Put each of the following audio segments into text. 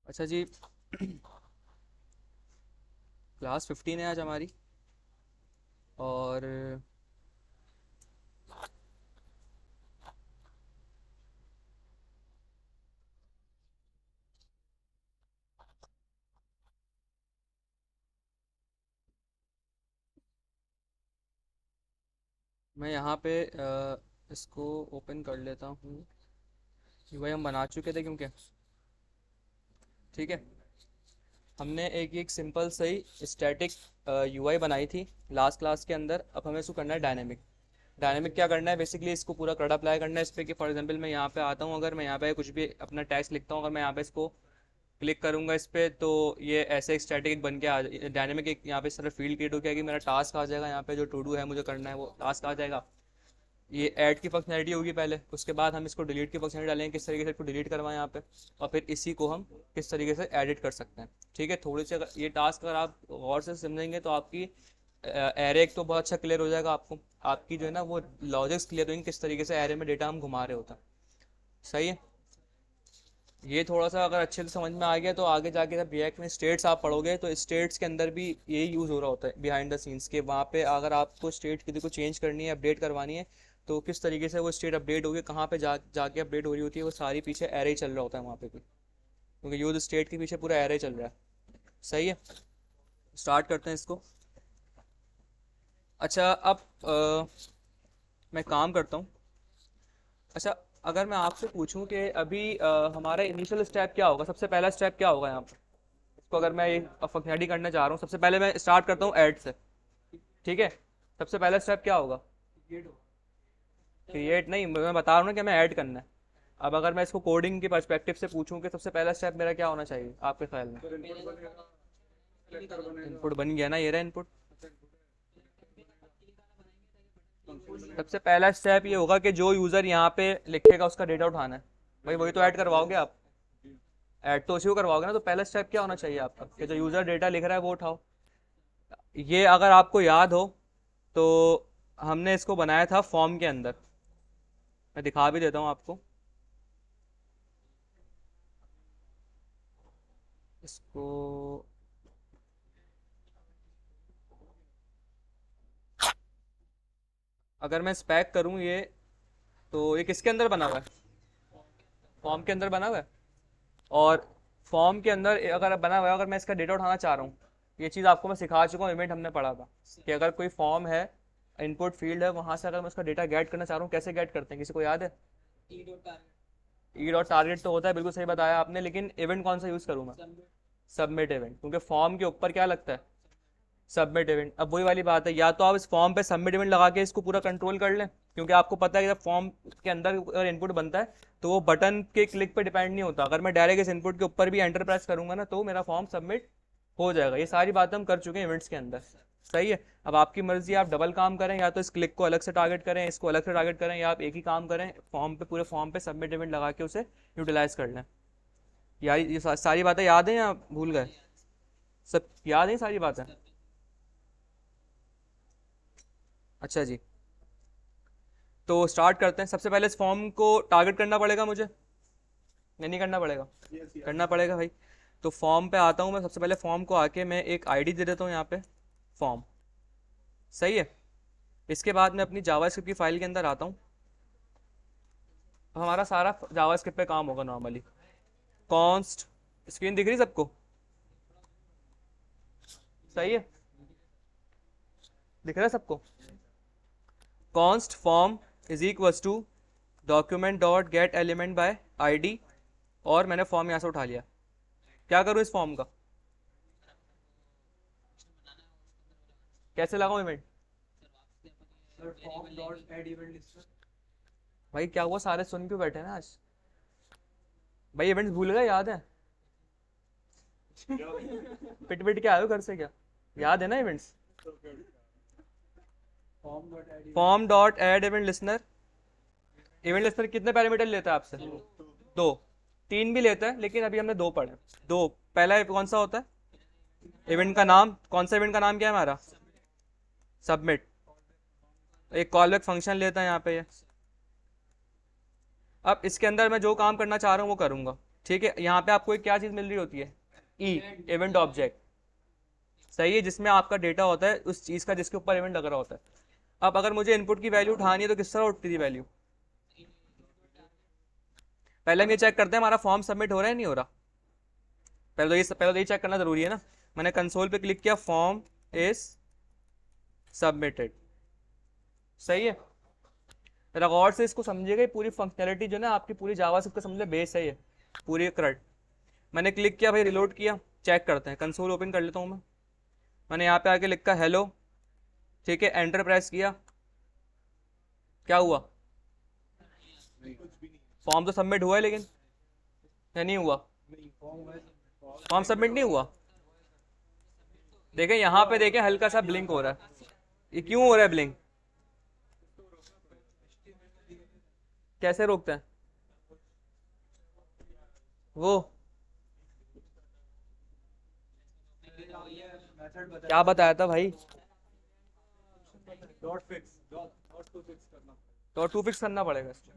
अच्छा जी। क्लास 15 है आज हमारी। और मैं यहाँ पे इसको ओपन कर लेता हूँ। यूआई हम बना चुके थे क्योंकि ठीक है। हमने एक सिंपल सही स्टैटिक यूआई बनाई थी लास्ट क्लास के अंदर। अब हमें इसको करना है डायनेमिक। डायनेमिक क्या करना है, बेसिकली इसको पूरा कड़ अप्लाई करना है इस पर कि फॉर एग्जांपल मैं यहाँ पे आता हूँ, अगर मैं यहाँ पे कुछ भी अपना टेक्स्ट लिखता हूँ, अगर मैं यहाँ पे इसको क्लिक करूंगा इस पे, तो ये ऐसे एक स्टैटिक बन के आ डायनेमिक एक यहाँ पे सिर्फ फील्ड क्रिएट हो गया कि मेरा टास्क आ जाएगा। यहाँ पे जो टू डू है मुझे करना है वो टास्क आ जाएगा। ये ऐड की फंक्शनैलिटी होगी पहले, उसके बाद हम इसको डिलीट की फंक्शनैलिटी डालेंगे, किस तरीके से इसको डिलीट करवाएं यहाँ पे, और फिर इसी को हम किस तरीके से एडिट कर सकते हैं। ठीक है, थोड़ी सी अगर ये टास्क अगर आप गौर से समझेंगे तो आपकी एरे एक तो बहुत अच्छा क्लियर हो जाएगा आपको। आपकी जो है ना वो लॉजिक्स क्लियर होंगे किस तरीके से एरे में डेटा हम घुमा रहे होता है। सही है। ये थोड़ा सा अगर अच्छे से समझ में आ गया तो आगे जाके जब रिएक्ट में स्टेट्स आप पढ़ोगे तो स्टेट्स के अंदर भी यही यूज़ हो रहा होता है बिहाइंड द सीन्स के। वहाँ पे अगर आपको स्टेट किसी को चेंज करनी है, अपडेट करवानी है, तो किस तरीके से वो स्टेट अपडेट होगी, कहाँ पे जाके अपडेट हो रही होती है, वो सारी पीछे एरे चल रहा होता है वहाँ पे भी, क्योंकि यूज स्टेट के पीछे पूरा एरे चल रहा है। सही है। स्टार्ट करते हैं इसको। अच्छा, अब मैं काम करता हूँ। अच्छा, अगर मैं आपसे पूछूं कि अभी हमारा इनिशियल स्टेप क्या होगा, सबसे पहला स्टेप क्या होगा यहाँ पे। इसको अगर मैं ये फंक्शनैलिटी करने जा रहा हूँ, सबसे पहले मैं स्टार्ट करता हूँ ऐड से। ठीक है। सबसे पहला स्टेप क्या होगा। क्रिएट नहीं, मैं बता रहा हूँ ना कि हमें ऐड करना है। अब अगर मैं इसको कोडिंग के पर्सपेक्टिव से पूछूं कि सबसे पहला स्टेप मेरा क्या होना चाहिए आपके ख्याल में। इनपुट बन गया ना, ये रहा इनपुट। सबसे पहला स्टेप ये होगा कि जो यूज़र यहाँ पे लिखेगा उसका डेटा उठाना है। भाई वही तो ऐड करवाओगे आप। ऐड तो उसी को करवाओगे ना, तो पहला स्टेप क्या होना चाहिए आपका कि जो यूज़र डेटा लिख रहा है वो उठाओ। ये अगर आपको याद हो तो हमने इसको बनाया था फॉर्म के अंदर। मैं दिखा भी देता हूँ आपको इसको। अगर मैं स्पैक करूँ ये, तो ये किसके अंदर बना हुआ है। फॉर्म के अंदर बना हुआ है। और फॉर्म के अंदर अगर बना हुआ है, अगर मैं इसका डेटा उठाना चाह रहा हूँ, ये चीज़ आपको मैं सिखा चुका हूँ, इवेंट हमने पढ़ा था कि अगर कोई फॉर्म है, इनपुट फील्ड है, वहां से अगर मैं उसका डेटा गेट करना चाह रहा हूँ, कैसे गेट करते हैं, किसी को याद है। ई डॉट टारगेट तो होता है, बिल्कुल सही बताया आपने, लेकिन इवेंट कौन सा यूज़ करूँ मैं। सबमिट इवेंट, क्योंकि फॉर्म के ऊपर क्या लगता है, सबमिट इवेंट। अब वही वाली बात है, या तो आप इस फॉर्म पे सबमिट इवेंट लगा के इसको पूरा कंट्रोल कर लें, क्योंकि आपको पता है कि जब फॉर्म के अंदर अगर इनपुट बनता है तो वो बटन के क्लिक पे डिपेंड नहीं होता। अगर मैं डायरेक्ट इस इनपुट के ऊपर भी एंटर प्रेस करूंगा ना तो मेरा फॉर्म सबमिट हो जाएगा। ये सारी बातें हम कर चुके हैं इवेंट्स के अंदर। सही है। अब आपकी मर्जी, आप डबल काम करें, या तो इस क्लिक को अलग से टारगेट करें, इसको अलग से टारगेट करें, या आप एक ही काम करें, फॉर्म पे पूरे फॉर्म पे सबमिट इवेंट लगा के उसे यूटिलाइज कर लें। यार ये सारी बातें याद हैं या भूल गए। सब याद है सारी बातें। अच्छा जी, तो स्टार्ट करते हैं। सबसे पहले इस फॉर्म को टारगेट करना पड़ेगा मुझे, या नहीं करना पड़ेगा। करना पड़ेगा भाई। तो फॉर्म पे आता हूँ मैं, सबसे पहले फॉर्म को आके मैं एक आईडी दे देता हूँ यहाँ पे, फॉर्म। सही है। इसके बाद मैं अपनी जावास्क्रिप्ट की फाइल के अंदर आता हूँ। हमारा सारा जावास्क्रिप्ट पे काम होगा नॉर्मली। कॉन्स्ट, स्क्रीन दिख रही सबको। सही है, दिख रहा है सबको। Const form is equals to document dot get element by ID, और मैंने फॉर्म यहाँ से उठा लिया। क्या करूँ इस फॉर्म का, कैसे लगाऊं इवेंट। भाई क्या हुआ, सारे सुन क्यों बैठे हैं ना आज। भाई इवेंट्स भूल गए, याद है। पिट पिट के आए हो घर से क्या, याद है ना events. Form dot add event listener. Event listener कितने पैरामीटर लेता है आपसे। दो। तीन भी लेता है, लेकिन अभी हमने दो पढ़े। दो। पहला कौन सा होता है, इवेंट का नाम। कौन सा इवेंट का नाम क्या है हमारा, सबमिट। एक कॉल बैक फंक्शन लेता है यहाँ पे ये। अब इसके अंदर मैं जो काम करना चाह रहा हूँ वो करूंगा। ठीक है, यहाँ पे आपको एक क्या चीज़ मिल रही होती है, ई, इवेंट ऑब्जेक्ट। सही है, जिसमें आपका डेटा होता है उस चीज़ का जिसके ऊपर इवेंट लग रहा होता है। अब अगर मुझे इनपुट की वैल्यू उठानी है तो किस तरह उठती थी वैल्यू? पहले हम ये चेक करते हैं हमारा फॉर्म सबमिट हो रहा है नहीं हो रहा। पहले तो ये चेक करना जरूरी है ना। मैंने कंसोल पे क्लिक किया, फॉर्म इज सबमिटेड। सही है, जरा गौर से इसको समझिएगा, पूरी फंक्शनैलिटी जो ना आपकी पूरी जावास्क्रिप्ट का समझ ले बेस है ये पूरी करंट। मैंने क्लिक किया भाई, रिलोड किया, चेक करते हैं, कंसोल ओपन कर लेता हूँ मैं। मैंने यहाँ पे आके लिखा हेलो, ठीक है, एंटर प्रेस किया, क्या हुआ? फॉर्म तो सबमिट हुआ है लेकिन, या नहीं हुआ? फॉर्म सबमिट नहीं हुआ। देखें यहाँ पे, देखें हल्का सा ब्लिंक हो रहा है, ये क्यों हो रहा है ब्लिंक? कैसे रोकते हैं वो? क्या बताया था भाई? डॉट टू फिक्स करना पड़ेगा इसको।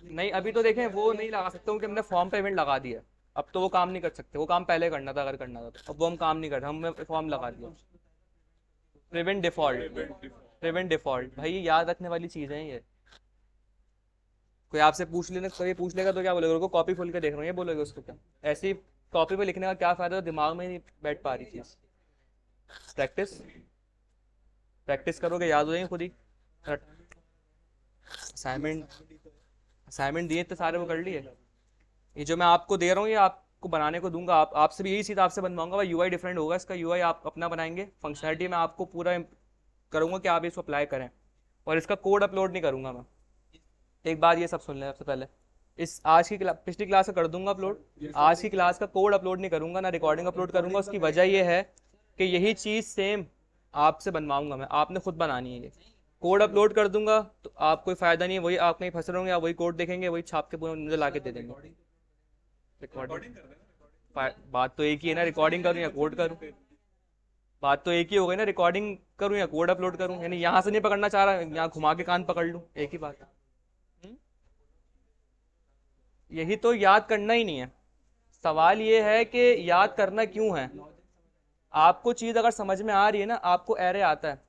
नहीं, अभी तो देखें वो नहीं लगा सकते क्योंकि हमने फॉर्म पे इवेंट लगा दिया। अब तो वो काम नहीं कर सकते, वो काम पहले करना था अगर करना था तो। अब वो हम काम नहीं कर रहे, हमने फॉर्म लगा दिया। प्रिवेंट डिफॉल्ट, प्रिवेंट डिफॉल्ट भाई ये याद रखने वाली चीज़ है ये। कोई आपसे पूछ लेना, कोई पूछ लेगा तो क्या बोलेगा? उसको कॉपी खोल के देख रहा हूँ, ये बोलेगा उसको क्या? ऐसी कॉपी पे लिखने का क्या फ़ायदा, दिमाग में नहीं बैठ पा रही चीज़। प्रैक्टिस, प्रैक्टिस करोगे याद हो जाएंगे खुद ही। असाइनमेंट, असाइनमेंट दिए तो सारे वो कर लिए। ये जो मैं आपको दे रहा हूँ ये आपको बनाने को दूंगा, आप आपसे भी यही चीज़ आपसे बनवाऊंगा भाई। यूआई डिफरेंट होगा इसका, यूआई आप अपना बनाएंगे, फंक्शनलिटी मैं आपको पूरा करूंगा कि आप इसको अप्लाई करें, और इसका कोड अपलोड नहीं करूंगा मैं। एक बात ये सब सुन लें सबसे पहले, इस आज की पिछली क्लास का कर दूंगा अपलोड, आज की क्लास का कोड अपलोड नहीं करूंगा, ना रिकॉर्डिंग अपलोड करूंगा। उसकी वजह यह है कि यही चीज़ सेम आपसे बनवाऊंगा मैं, आपने खुद बनानी है ये। कोड अपलोड कर दूंगा तो आप कोई फ़ायदा नहीं है, वही आप कहीं फंस रहे होंगे, आप वही कोड देखेंगे, वही छाप के पूरा मुझे ला के दे देंगे। रिकॉर्डिंग, बात तो एक ही है ना, रिकॉर्डिंग करूँ या कोड करूँ? बात तो एक ही हो गई ना, रिकॉर्डिंग करूँ या कोड अपलोड करूँ। यानी यहाँ से नहीं पकड़ना चाह रहा, यहाँ घुमा के कान पकड़ लूँ, एक ही बात है। यही तो याद करना ही नहीं है, सवाल ये है कि याद करना क्यों है। आपको चीज़ अगर समझ में आ रही है ना, आपको एरे आता है,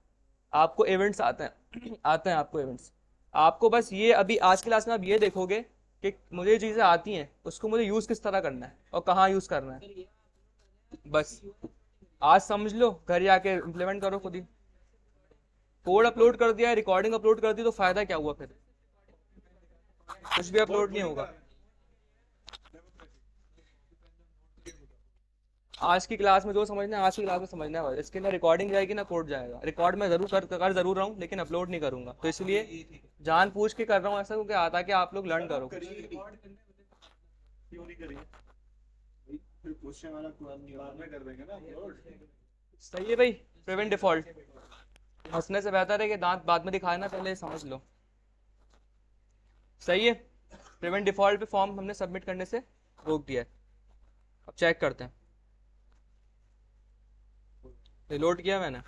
आपको इवेंट्स आते हैं आते हैं आपको इवेंट्स। आपको बस ये अभी आज की क्लास में आप ये देखोगे कि मुझे ये चीज़ें आती हैं, उसको मुझे यूज़ किस तरह करना है और कहाँ यूज़ करना है, बस आज समझ लो, घर जाके इम्प्लीमेंट करो खुद ही। कोड अपलोड कर दिया, रिकॉर्डिंग अपलोड कर दी, तो फायदा क्या हुआ फिर? कुछ भी अपलोड नहीं होगा। आज की क्लास में जो समझना है आज की क्लास में समझना है, इसके ना रिकॉर्डिंग जाएगी ना कोड जाएगा। रिकॉर्ड मैं जरूर कर जरूर रहा हूँ लेकिन अपलोड नहीं करूंगा, तो इसलिए जान पूछ के कर रहा हूँ ऐसा, क्योंकि आता कि आप लोग लर्न करो। सही है भाई, प्रिवेंट डिफॉल्ट। हंसने से बेहतर है कि दांत बाद में दिखाए ना, पहले समझ लो। सही है, प्रिवेंट डिफॉल्ट पे फॉर्म हमने सबमिट करने से रोक दिया है। अब चेक करते हैं, रिलोड किया मैंने,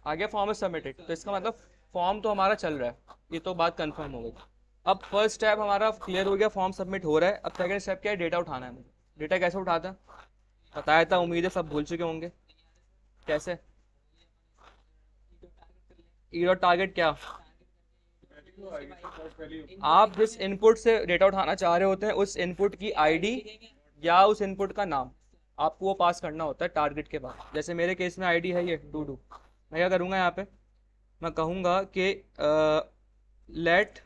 आ गया फॉर्म इज सबमिटेड, तो इसका मतलब फॉर्म तो हमारा चल रहा है, ये तो बात कंफर्म हो गई। अब फर्स्ट स्टेप हमारा क्लियर हो गया, फॉर्म सबमिट हो रहा है। अब सेकंड स्टेप क्या है? डेटा उठाना है मुझे। डेटा कैसे उठाता है बताया था, उम्मीद है सब भूल चुके होंगे। कैसे? ई डॉट टारगेट क्या? आप जिस इनपुट से डेटा उठाना चाह रहे होते हैं उस इनपुट की आईडी या उस इनपुट का नाम आपको वो पास करना होता है टारगेट के बाद। जैसे मेरे केस में आईडी है ये डू। मैं क्या करूँगा यहाँ पे, मैं कहूँगा कि लेट,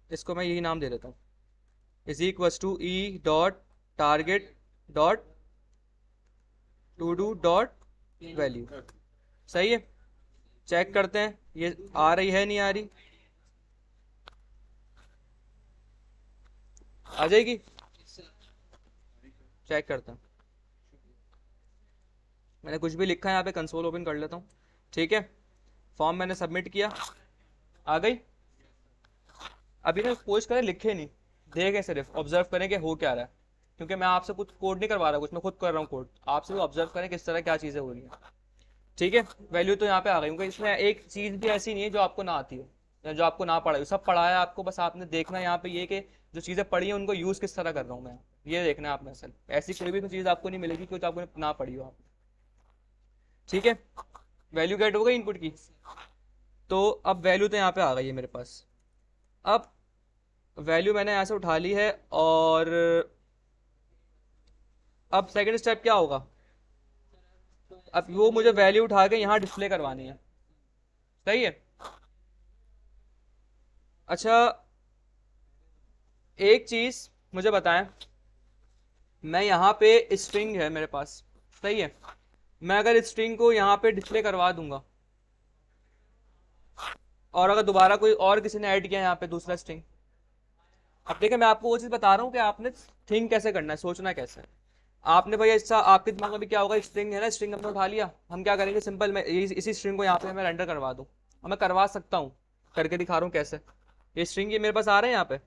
इसको मैं यही नाम दे देता हूँ, is equals to e dot target dot to do dot value. सही है, चेक करते हैं ये आ रही है नहीं आ रही, आ जाएगी, चेक करते हैं। मैंने कुछ भी लिखा है यहाँ पे, कंसोल ओपन कर लेता हूँ, ठीक है। फॉर्म मैंने सबमिट किया, आ गई। अभी ना पोस्ट करें लिखे नहीं, देखें सिर्फ ऑब्जर्व करें कि हो क्या रहा है, क्योंकि मैं आपसे कुछ कोड नहीं करवा रहा, कुछ मैं खुद कर रहा हूँ कोड। आपसे भी ऑब्जर्व करें किस तरह क्या चीज़ें हो रही हैं, ठीक है, वैल्यू तो यहाँ पे आ गई, क्योंकि इसमें एक चीज भी ऐसी नहीं है जो आपको ना आती हो या जो आपको ना पढ़ाई हो, सब पढ़ा है आपको, बस आपने देखना है यहाँ पे ये कि जो चीजें पढ़ी है उनको यूज किस तरह कर रहा हूँ मैं, ये देखना है आपने। असल ऐसी कोई भी चीज आपको नहीं मिलेगी कुछ आपको ना पढ़ी हो आप। ठीक है, वैल्यू गेट हो गई इनपुट की। तो अब वैल्यू तो यहाँ पे आ गई है मेरे पास। अब वैल्यू मैंने यहाँ से उठा ली है, और अब सेकंड स्टेप क्या होगा, अब वो मुझे वैल्यू उठा के यहाँ डिस्प्ले करवानी है। सही है। अच्छा, एक चीज मुझे बताएं, मैं यहाँ पे स्ट्रिंग है मेरे पास, सही है, मैं अगर स्ट्रिंग को यहाँ पे डिस्प्ले करवा दूंगा, और अगर दोबारा कोई और किसी ने ऐड किया यहाँ पे दूसरा स्ट्रिंग, अब देखिए मैं आपको वो चीज बता रहा हूँ कि आपने थिंक कैसे करना है, सोचना कैसे है। आपने भैया इसका आपके दिमाग में भी क्या होगा, स्ट्रिंग है ना, स्ट्रिंग हमने उठा लिया, हम क्या करेंगे, सिंपल मैं इसी स्ट्रिंग को यहाँ पे मैं रेंडर करवा दूँ, और मैं करवा सकता हूँ, करके दिखा रहा हूँ कैसे। ये स्ट्रिंग ये मेरे पास आ रहे हैं यहाँ पे,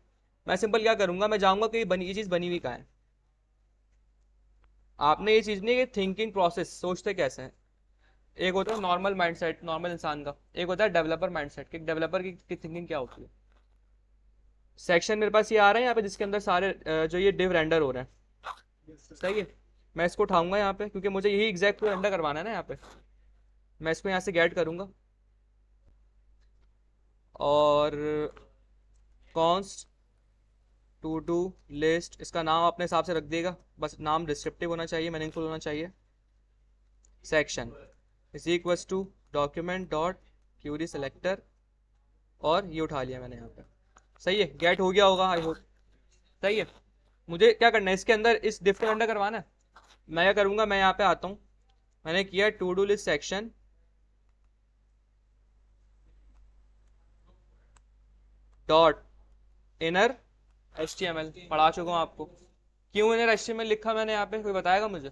मैं सिंपल क्या करूंगा, मैं जाऊंगा कि ये चीज बनी हुई कहाँ है। आपने ये चीज नहीं कि थिंकिंग प्रोसेस, सोचते कैसे हैं। एक होता है नॉर्मल माइंडसेट, नॉर्मल इंसान का, एक होता है डेवलपर माइंडसेट, कि डेवलपर की थिंकिंग क्या होती है। सेक्शन मेरे पास ये आ रहा है यहाँ पे, जिसके अंदर सारे जो ये डिव रेंडर हो रहे हैं, सही है। मैं इसको उठाऊंगा यहाँ पे, क्योंकि मुझे यही एग्जैक्ट रेंडर करवाना है ना यहाँ पे। मैं इसको यहाँ से गेट करूंगा, और कॉन्स्ट टू डू लिस्ट, इसका नाम अपने हिसाब से रख देगा, बस नाम डिस्क्रिप्टिव होना चाहिए, मीनिंगफुल होना चाहिए। Section is equals to document dot query selector, और ये उठा लिया मैंने यहाँ पे। सही है, गेट हो गया होगा आई होप। सही है, मुझे क्या करना है, इसके अंदर इस डिफ को अंडर करवाना है। मैं क्या करूंगा, मैं यहाँ पे आता हूँ, मैंने किया to do list section dot inner HTML, पढ़ा चुका हूँ आपको। क्यों इनर HTML लिखा मैंने यहाँ पे, कोई बताएगा मुझे।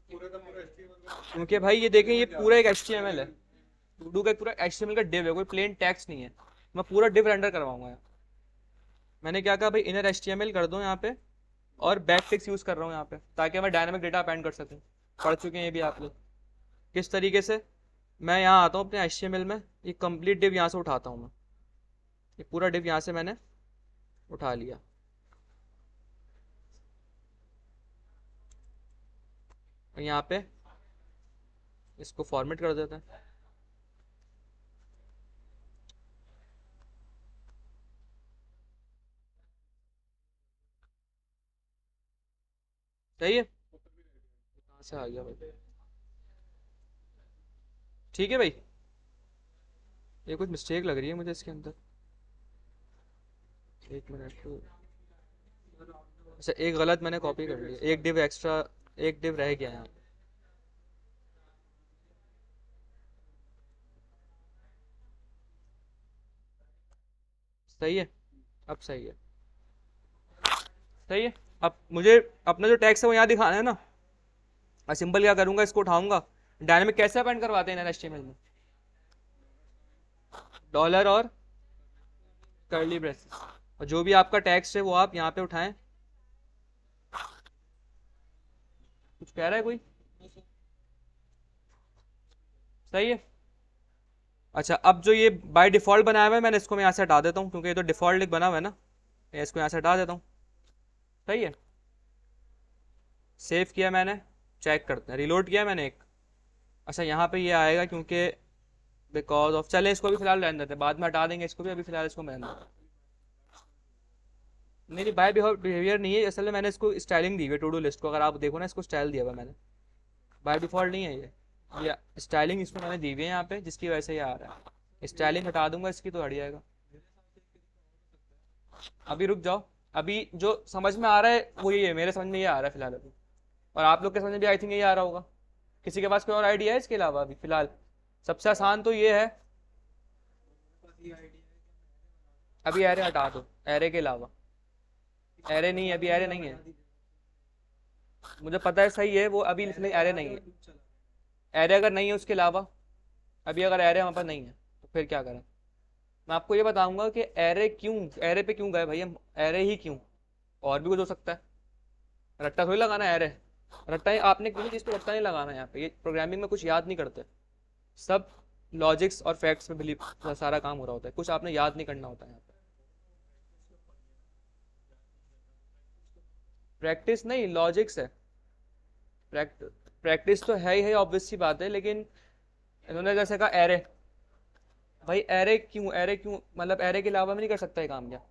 क्योंकि भाई ये देखें, ये पूरा एक HTML है, टू डू का पूरा HTML का डिव है, कोई प्लेन टेक्स्ट नहीं है। मैं पूरा डिव रेंडर करवाऊंगा यहाँ। मैंने क्या कहा भाई, इनर HTML कर दो यहाँ पे, और बैक टिक्स यूज कर रहा हूँ यहाँ पे, ताकि मैं डायनामिक डेटा अपेंड कर सकूँ। पढ़ चुके हैं ये भी आप लोग किस तरीके से। मैं यहाँ आता हूँ अपने HTML में, ये कंप्लीट डिव यहाँ से उठाता हूँ मैं, ये पूरा डिव यहाँ से मैंने उठा लिया। और यहाँ पे इसको फॉर्मेट कर देते हैं। सही है, कहाँ से आ गया भाई। ठीक है भाई, ये कुछ मिस्टेक लग रही है मुझे इसके अंदर, एक मिनट तो। अच्छा, एक गलत मैंने कॉपी कर लिया, एक डिव एक्स्ट्रा, एक डिव रह गया यहाँ। सही है, अब सही है। सही है, अब मुझे अपना जो टैक्स है वो यहाँ दिखाना है ना। मैं सिंपल क्या करूंगा, इसको उठाऊंगा, डायनामिक कैसे अपेंड करवाते हैं HTML में, डॉलर और कर्ली ब्रेसेस, और जो भी आपका टैक्स है वो आप यहाँ पे उठाएं। कुछ कह रहा है कोई। सही है। अच्छा, अब जो ये बाय डिफॉल्ट बनाया हुआ है, मैंने इसको मैं यहाँ से हटा देता हूँ, क्योंकि ये तो डिफॉल्ट बना हुआ है ना, मैं इसको यहाँ से हटा देता हूँ। सही है, सेव किया मैंने, चेक करते हैं, रिलोड किया मैंने एक। अच्छा, यहाँ पे ये आएगा क्योंकि बिकॉज ऑफ, चले इसको भी फिलहाल रहने देते हैं, बाद में हटा देंगे इसको भी, अभी फिलहाल इसको मैं नहीं नहीं, बाय बिहेवियर नहीं है असल में, मैंने इसको स्टाइलिंग दी हुई है टू डू लिस्ट को, अगर आप देखो ना इसको स्टाइल दिया हुआ मैंने, बाय डिफॉल्ट नहीं है ये स्टाइलिंग इसको मैंने दी हुई है यहाँ पे, जिसकी वजह से ये आ रहा है। स्टाइलिंग हटा दूंगा इसकी तो हट जाएगा। अभी रुक जाओ, अभी जो समझ में आ रहा है वो ये है, मेरे समझ में ये आ रहा है फिलहाल अभी, और आप लोग के समझ में भी आई थिंक यही आ रहा होगा। किसी के पास कोई और आइडिया है इसके अलावा अभी फिलहाल। सबसे आसान तो ये है, अभी एरे हटा दो, एरे के अलावा, एरे नहीं है अभी, एरे नहीं है, मुझे पता है सही है वो, अभी इसमें एरे नहीं है। एरे अगर नहीं है उसके अलावा, अभी अगर एरे हमारे पास नहीं है तो फिर क्या करें। मैं आपको ये बताऊंगा कि एरे क्यों, एरे पे क्यों गए भाई हम, एरे ही क्यों, और भी कुछ हो सकता है, रट्टा थोड़ी लगाना है एरे। रट्टा आपने किसी चीज़ पे रट्टा नहीं लगाना है यहाँ पे, ये प्रोग्रामिंग में कुछ याद नहीं करते, सब लॉजिक्स और फैक्ट्स पे बिलीव सारा काम हो रहा होता है, कुछ आपने याद नहीं करना होता है यहाँ पे। प्रैक्टिस नहीं, लॉजिक्स है। प्रैक्टिस तो है ही है, ऑब्वियस सी बात है, लेकिन इन्होंने जैसे कहा एरे, भाई एरे क्यों, मतलब एरे के अलावा मैं नहीं कर सकता ये काम क्या?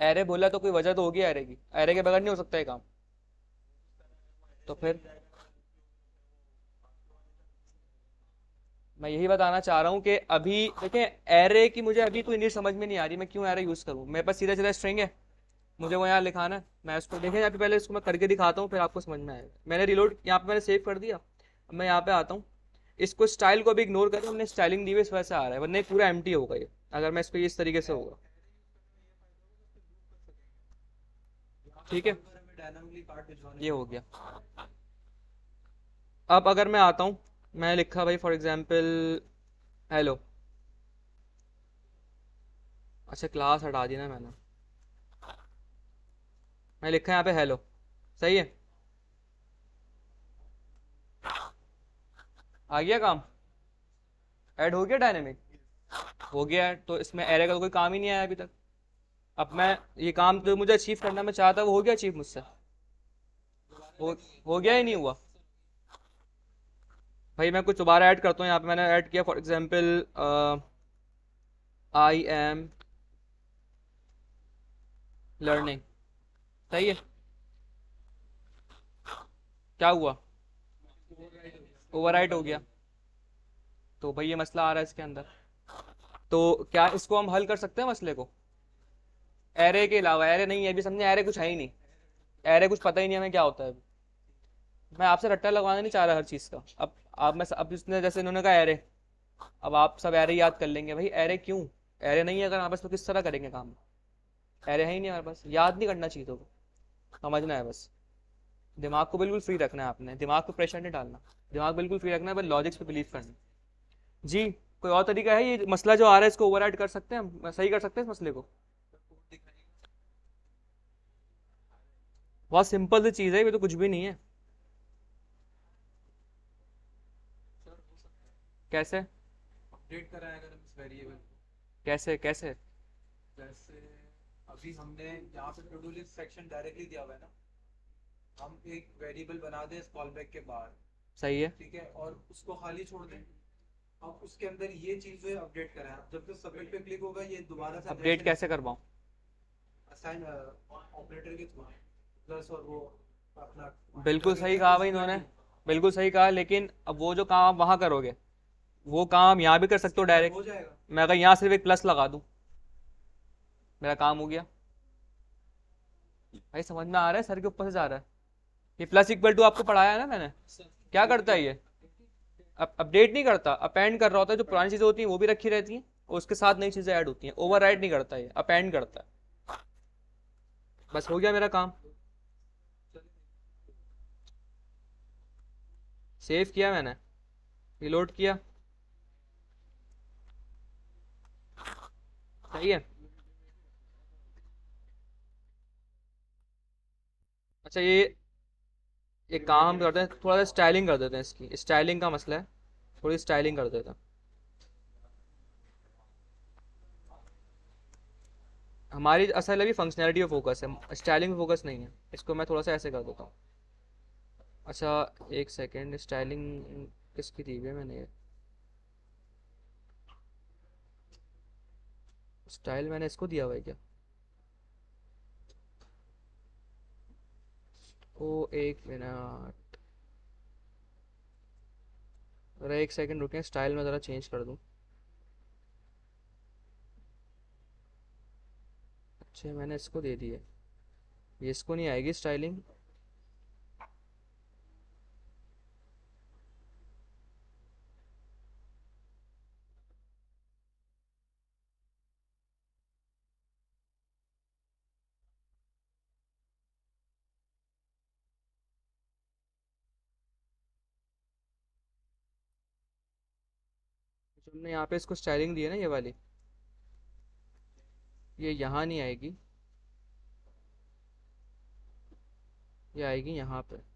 एरे बोला तो कोई वजह तो होगी एरे की, एरे के बगैर नहीं हो सकता ये काम। तो फिर मैं यही बताना चाह रहा हूँ कि अभी देखें, एरे की मुझे अभी कोई नीड समझ में नहीं आ रही, मैं क्यों एरे यूज करूँ, मेरे पास सीधा सीधा स्ट्रिंग है, मुझे वो यहाँ लिखाना है, मैं उसको देखें यहाँ पे, पहले इसको मैं करके दिखाता हूँ फिर आपको समझ में आएगा। मैंने रिलोड यहाँ पे मैंने सेव कर दिया, अब मैं यहाँ पे आता हूँ, इसको स्टाइल को भी इग्नोर करके हमने स्टाइलिंग दी हुई, इस वजह से आ रहा है, वरना ये पूरा एम्प्टी होगा ये, अगर मैं इसको इस तरीके से होगा। ठीक है, ये हो गया। अब अगर मैं आता हूँ, मैं लिखा भाई फॉर एग्जांपल हेलो, अच्छा क्लास हटा दी ना मैंने, मैं लिखा यहाँ पे हेलो, सही है, आ गया काम, ऐड हो गया डायनेमिक, हो गया है, तो इसमें एरे का तो कोई काम ही नहीं आया अभी तक। अब मैं ये काम जो मुझे अचीव करना मैं चाहता वो हो गया अचीव मुझसे, हो हो गया ही नहीं हुआ। भाई मैं कुछ दोबारा ऐड करता हूँ, यहाँ पे मैंने ऐड किया for example I am learning, सही है, क्या हुआ, ओवरराइट हो गया, तो भाई ये मसला आ रहा है इसके अंदर। तो क्या इसको हम हल कर सकते हैं मसले को, एरे के अलावा, एरे नहीं है अभी समझे, एरे कुछ है ही नहीं, एरे कुछ पता ही नहीं हमें क्या होता है। मैं आपसे रट्टा लगवाना नहीं चाह रहा हर चीज़ का, अब मैं अब इसने जैसे इन्होंने कहा एरे, अब आप सब एरे याद कर लेंगे, भाई एरे क्यों, एरे नहीं है अगर हमारे पास तो किस तरह करेंगे काम, एरे है ही नहीं हमारे पास, याद नहीं करना चीज़ों को, समझना है बस, दिमाग को बिल्कुल फ्री रखना है, आपने दिमाग पे प्रेशर नहीं डालना, दिमाग बिल्कुल फ्री रखना है, बस लॉजिक्स पे बिलीव करना है। जी, कोई और तरीका है ये मसला जो आ रहा है इसको ओवरराइड कर सकते हैं हम, सही कर सकते हैं इस मसले को? बहुत सिंपल सी चीज़ है, ये तो कुछ भी नहीं है। कैसे, अपडेट कराया अगर हम इस वेरिएबल को, कैसे कैसे? जैसे अभी हमने यहाँ पे to do list section directly दिया हुआ है ना, हम एक वेरिएबल बना दें इस कॉल बैक के बाहर, सही है, ठीक है, और उसको खाली छोड़ दें, अब उसके अंदर ये चीजें अपडेट कराएं, अब जब तक सबमिट पे क्लिक होगा ये दोबारा से अपडेट नेक्स्ट कैसे करवाऊँ? असाइन ऑपरेटर के थ्रू प्लस और वो अपना बिल्कुल लगे सही हुए कहा भाई उसमें इन्होंने, बिल्कुल सही कहा, लेकिन अब वो जो काम आप वहाँ करोगे वो काम यहाँ भी कर सकते इसके हो अंदर डायरेक्ट, हो जाएगा। मैं अगर यहाँ सिर्फ एक प्लस लगा दूँ मेरा काम हो गया। भाई समझ में आ रहा है, सर के ऊपर से जा रहा है, ये प्लस इक्वल टू आपको पढ़ाया है ना मैंने, क्या करता है ये, अपडेट नहीं करता, अपेंड कर रहा होता है, जो पुरानी चीज़ें होती हैं वो भी रखी रहती हैं और उसके साथ नई चीज़ें ऐड होती हैं, ओवरराइड नहीं करता, ये अपेंड करता है, बस हो गया मेरा काम, सेव किया मैंने, रिलोड किया, सही है। अच्छा ये काम हम करते हैं, थोड़ा सा स्टाइलिंग कर देते हैं, इसकी स्टाइलिंग का मसला है, थोड़ी स्टाइलिंग कर देते हैं। हमारी असल अभी फंक्शनैलिटी पे फोकस है, स्टाइलिंग पे फोकस नहीं है, इसको मैं थोड़ा सा ऐसे कर देता हूँ। अच्छा एक सेकेंड, स्टाइलिंग किसकी दी हुई है मैंने, ये स्टाइल मैंने इसको दिया हुआ है क्या? ओ एक मिनट, ज़रा एक सेकंड रुकें, स्टाइल में ज़रा चेंज कर दूँ। अच्छा मैंने इसको दे दी है, ये इसको नहीं आएगी स्टाइलिंग। जो हमने यहाँ पे इसको स्टाइलिंग दी है ना ये वाली, ये यहाँ नहीं आएगी, ये आएगी यहाँ पे।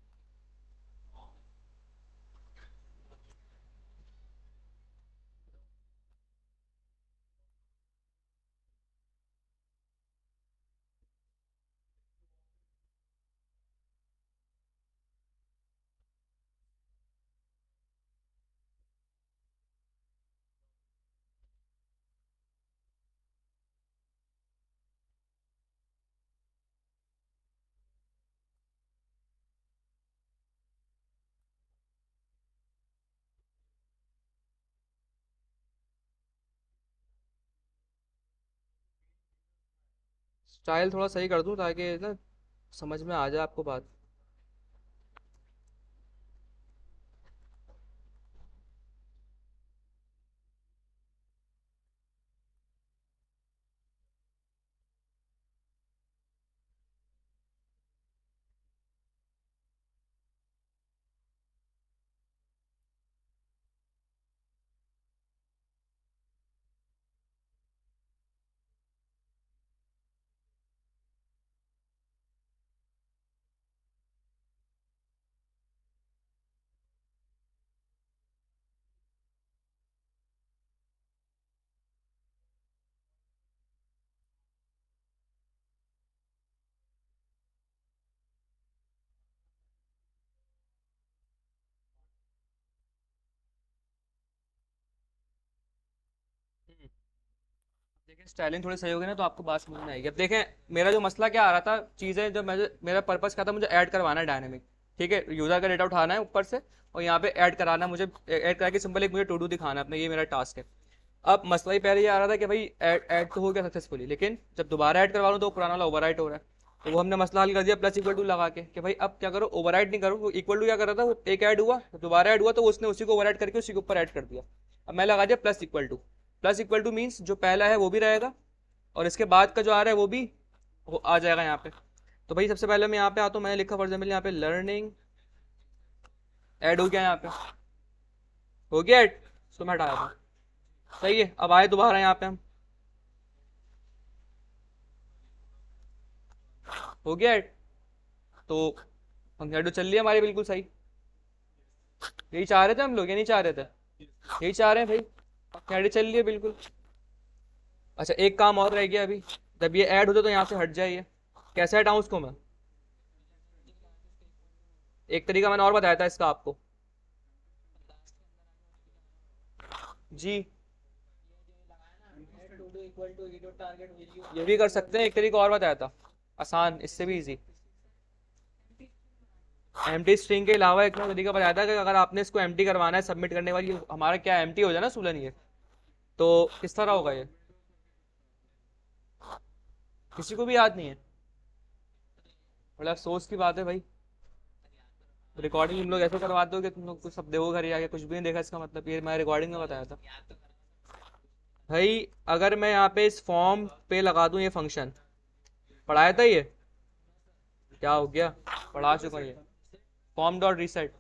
स्टाइल थोड़ा सही कर दूँ ताकि ना समझ में आ जाए आपको बात। देखिए स्टाइलिंग थोड़ी सही होगी ना तो आपको बात समझ में आएगी। अब देखें मेरा जो मसला क्या आ रहा था, चीज़ें जो मेरा पर्पस क्या था, मुझे ऐड करवाना है डायनेमिक। ठीक है, यूज़र का डेटा उठाना है ऊपर से और यहाँ पे ऐड कराना, मुझे ऐड करा के सिंपल एक मुझे टू डू दिखाना है अपने, ये मेरा टास्क है। अब मसला ही पहले ये आ रहा था कि भाई ऐड तो हो गया सक्सेसफुली, लेकिन जब दोबारा ऐड करवा लूँ तो पुराना वाला ओवरराइट हो रहा है। तो वो हमने मसला हल कर दिया प्लस इक्वल टू लगा के भाई अब क्या करो, ओवरराइट नहीं करो। वो इक्वल टू क्या कर रहा था, वो एक ऐड हुआ दोबारा ऐड हुआ तो उसने उसी को ओवरराइट करके उसी के ऊपर ऐड कर दिया। अब मैं लगा दिया plus equal to. Plus equal to means जो पहला है वो भी रहेगा और इसके बाद का जो आ रहा है वो भी आ जाएगा यहाँ पे। तो भाई सबसे पहले मैं यहाँ पे आता हूँ, मैंने लिखा फॉर एग्जाम्पल यहाँ पे लर्निंग ऐड हो गया, यहाँ पे हो गया ऐड, इसको मैं हटाया था। सही है, अब आए दोबारा यहाँ पे हम, हो गया ऐड। तो फंक्शन चल रही है हमारी बिल्कुल सही। यही चाह रहे थे हम लोग, ये नहीं चाह रहे थे, यही चाह रहे हैं भाई, फंक्शन चल रही है बिल्कुल। अच्छा एक काम और रह गया अभी, जब ये ऐड हो जाए तो यहाँ से हट जाइए। कैसे हटाऊँ उसको मैं? एक तरीका मैंने और बताया था इसका आपको। जी, ये भी कर सकते हैं, एक तरीका और बताया था आसान, इससे भी इजी। एम्प्टी स्ट्रिंग के अलावा एक और तरीका बताया था कि अगर आपने इसको एम्प्टी करवाना है सबमिट करने वाली, हमारा क्या एम्प्टी हो जाए ना स्टूडेंट ये, तो किस तरह होगा ये, किसी को भी याद नहीं है? बड़ा अफसोस की बात है भाई। रिकॉर्डिंग तुम लोग ऐसे करवाते हो कि तुम लोग कुछ सब देखो घर आके कुछ भी नहीं देखा, इसका मतलब ये मैं रिकॉर्डिंग में बताया था। भाई अगर मैं यहाँ पे इस फॉर्म पे लगा दूं ये फंक्शन, पढ़ाया था ये, क्या हो गया, पढ़ा चुका हूं ये, फॉर्म डॉट रीसेट,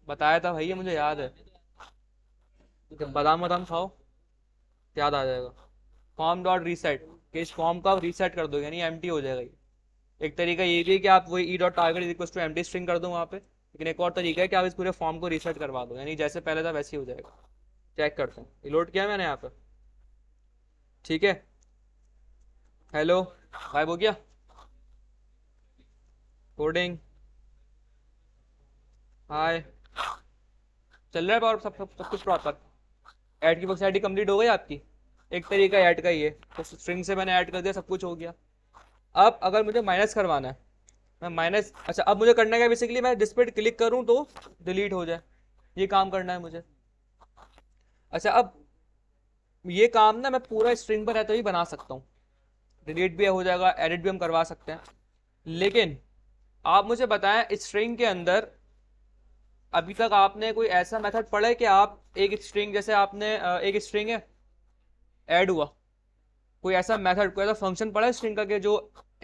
बताया था भाई ये मुझे याद है। जब बादाम बादाम खाओ याद आ जाएगा। फॉर्म डॉट रीसेट, कि इस फॉर्म का रीसेट कर दो यानी एम्प्टी हो जाएगा ये। एक तरीका ये भी है कि आप वही e dot target is equal to empty string कर दो वहाँ पे, लेकिन एक और तरीका है कि आप इस पूरे फॉर्म को रीसेट करवा दो यानी जैसे पहले था वैसे ही हो जाएगा। चेक करते हैं, ये लोड किया है मैंने यहाँ पे, ठीक है। हेलो, गायब हो गया कोडिंग, हाय, चल रहा है और सब कुछ प्रॉपर। ऐड की फंक्शनलिटी कंप्लीट हो गई आपकी, एक तरीका ऐड का ही है, तो स्ट्रिंग से मैंने ऐड कर दिया, सब कुछ हो गया। अब अगर मुझे माइनस करवाना है, मैं माइनस, अच्छा अब मुझे करना क्या बेसिकली, मैं जिस पे क्लिक करूं तो डिलीट हो जाए, ये काम करना है मुझे। अच्छा अब ये काम ना मैं पूरा स्ट्रिंग पर रहते हुए बना सकता हूँ, डिलीट भी हो जाएगा, एडिट भी हम करवा सकते हैं। लेकिन आप मुझे बताएं स्ट्रिंग के अंदर अभी तक आपने कोई ऐसा मेथड पढ़ा है कि आप एक स्ट्रिंग, जैसे आपने एक स्ट्रिंग है ऐड हुआ, कोई ऐसा मेथड, कोई ऐसा फंक्शन पड़ा है स्ट्रिंग का कि जो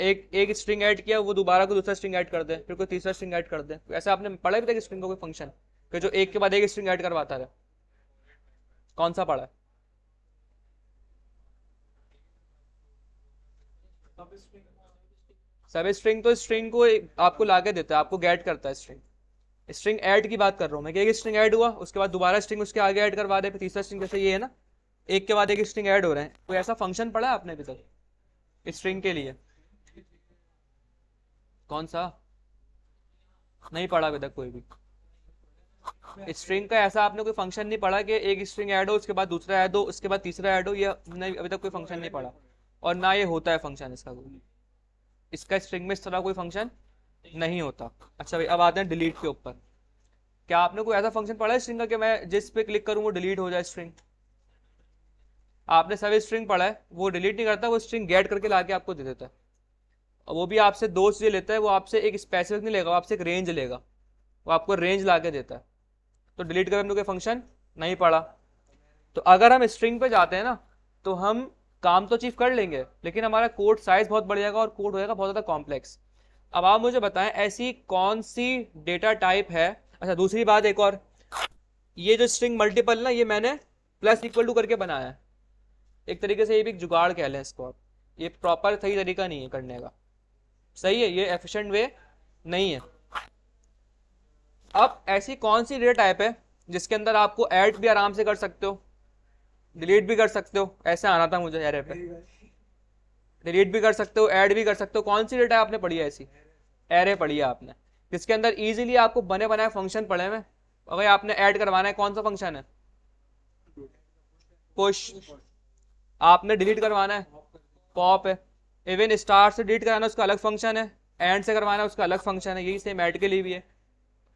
एक एक स्ट्रिंग ऐड किया वो दोबारा कोई दूसरा स्ट्रिंग ऐड कर दे, फिर कोई तीसरा स्ट्रिंग ऐड कर दे, ऐसा आपने पढ़ा है स्ट्रिंग का कोई फंक्शन कि जो एक के बाद एक स्ट्रिंग ऐड करवाता है? कौन सा पढ़ा है? सब स्ट्रिंग तो स्ट्रिंग को आपको लाके देता है, आपको गेट करता है स्ट्रिंग। स्ट्रिंग ऐड की बात कर रहा हूँ मैं कि एक स्ट्रिंग ऐड हुआ, उसके बाद दोबारा स्ट्रिंग उसके आगे ऐड करवा दे, फिर तीसरा स्ट्रिंग, जैसे ये है ना, एक के बाद एक स्ट्रिंग ऐड हो रहे हैं। कोई ऐसा फंक्शन पढ़ा है आपने अभी तक स्ट्रिंग के लिए? कौन सा? नहीं पढ़ा अभी तक कोई भी? स्ट्रिंग का ऐसा आपने कोई फंक्शन नहीं पढ़ा कि एक स्ट्रिंग ऐड हो, उसके बाद दूसरा ऐड हो, उसके बाद तीसरा ऐड हो? ये नहीं, अभी तक कोई फंक्शन नहीं पढ़ा, और ना ये होता है फंक्शन इसका कोई। इसका स्ट्रिंग में इस तरह कोई फंक्शन नहीं होता। अच्छा भाई, अब आते हैं डिलीट के ऊपर। क्या आपने कोई ऐसा फंक्शन पढ़ा है स्ट्रिंग का कि मैं जिस पे क्लिक करूँ वो डिलीट हो जाए स्ट्रिंग? आपने सब स्ट्रिंग पढ़ा है, वो डिलीट नहीं करता, वो स्ट्रिंग गेट करके लाके आपको दे देता है। और वो भी आपसे दो चीजें लेता है, वो आपसे एक स्पेसिफिक नहीं लेगा, वो आपसे एक रेंज लेगा, वो आपको रेंज ला के देता है। तो डिलीट करने कोई फंक्शन नहीं पड़ा। तो अगर हम स्ट्रिंग पे जाते हैं ना, तो हम काम तो अचीव कर लेंगे, लेकिन हमारा कोड साइज बहुत बढ़ जाएगा और कोड हो जाएगा बहुत ज़्यादा कॉम्प्लेक्स। अब आप मुझे बताएं ऐसी कौन सी डेटा टाइप है। अच्छा, दूसरी बात एक और, ये जो स्ट्रिंग मल्टीपल ना, ये मैंने प्लस इक्वल टू करके बनाया है। एक तरीके से ये भी एक जुगाड़ कह लें इसको आप। ये प्रॉपर सही तरीका नहीं है करने का, सही है, ये एफिशिएंट वे नहीं है। अब ऐसी कौन सी डेटा टाइप है जिसके अंदर आपको ऐड भी आराम से कर सकते हो, डिलीट भी कर सकते हो? ऐसे आना था मुझे एरे पे। डिलीट भी कर सकते हो, ऐड भी कर सकते हो। कौन सी डेटा आपने पढ़ी है ऐसी? एरे पढ़ी है आपने, जिसके अंदर इजीली आपको बने बनाए फंक्शन पढ़े हैं। अगर आपने ऐड करवाना है, कौन सा फंक्शन है? पुश। आपने डिलीट करवाना है, पॉप है। इवन स्टार से डिलीट कराना उसका अलग फंक्शन है, एंड से करवाना है उसका अलग फंक्शन है। यही सेम ऐड के लिए भी है।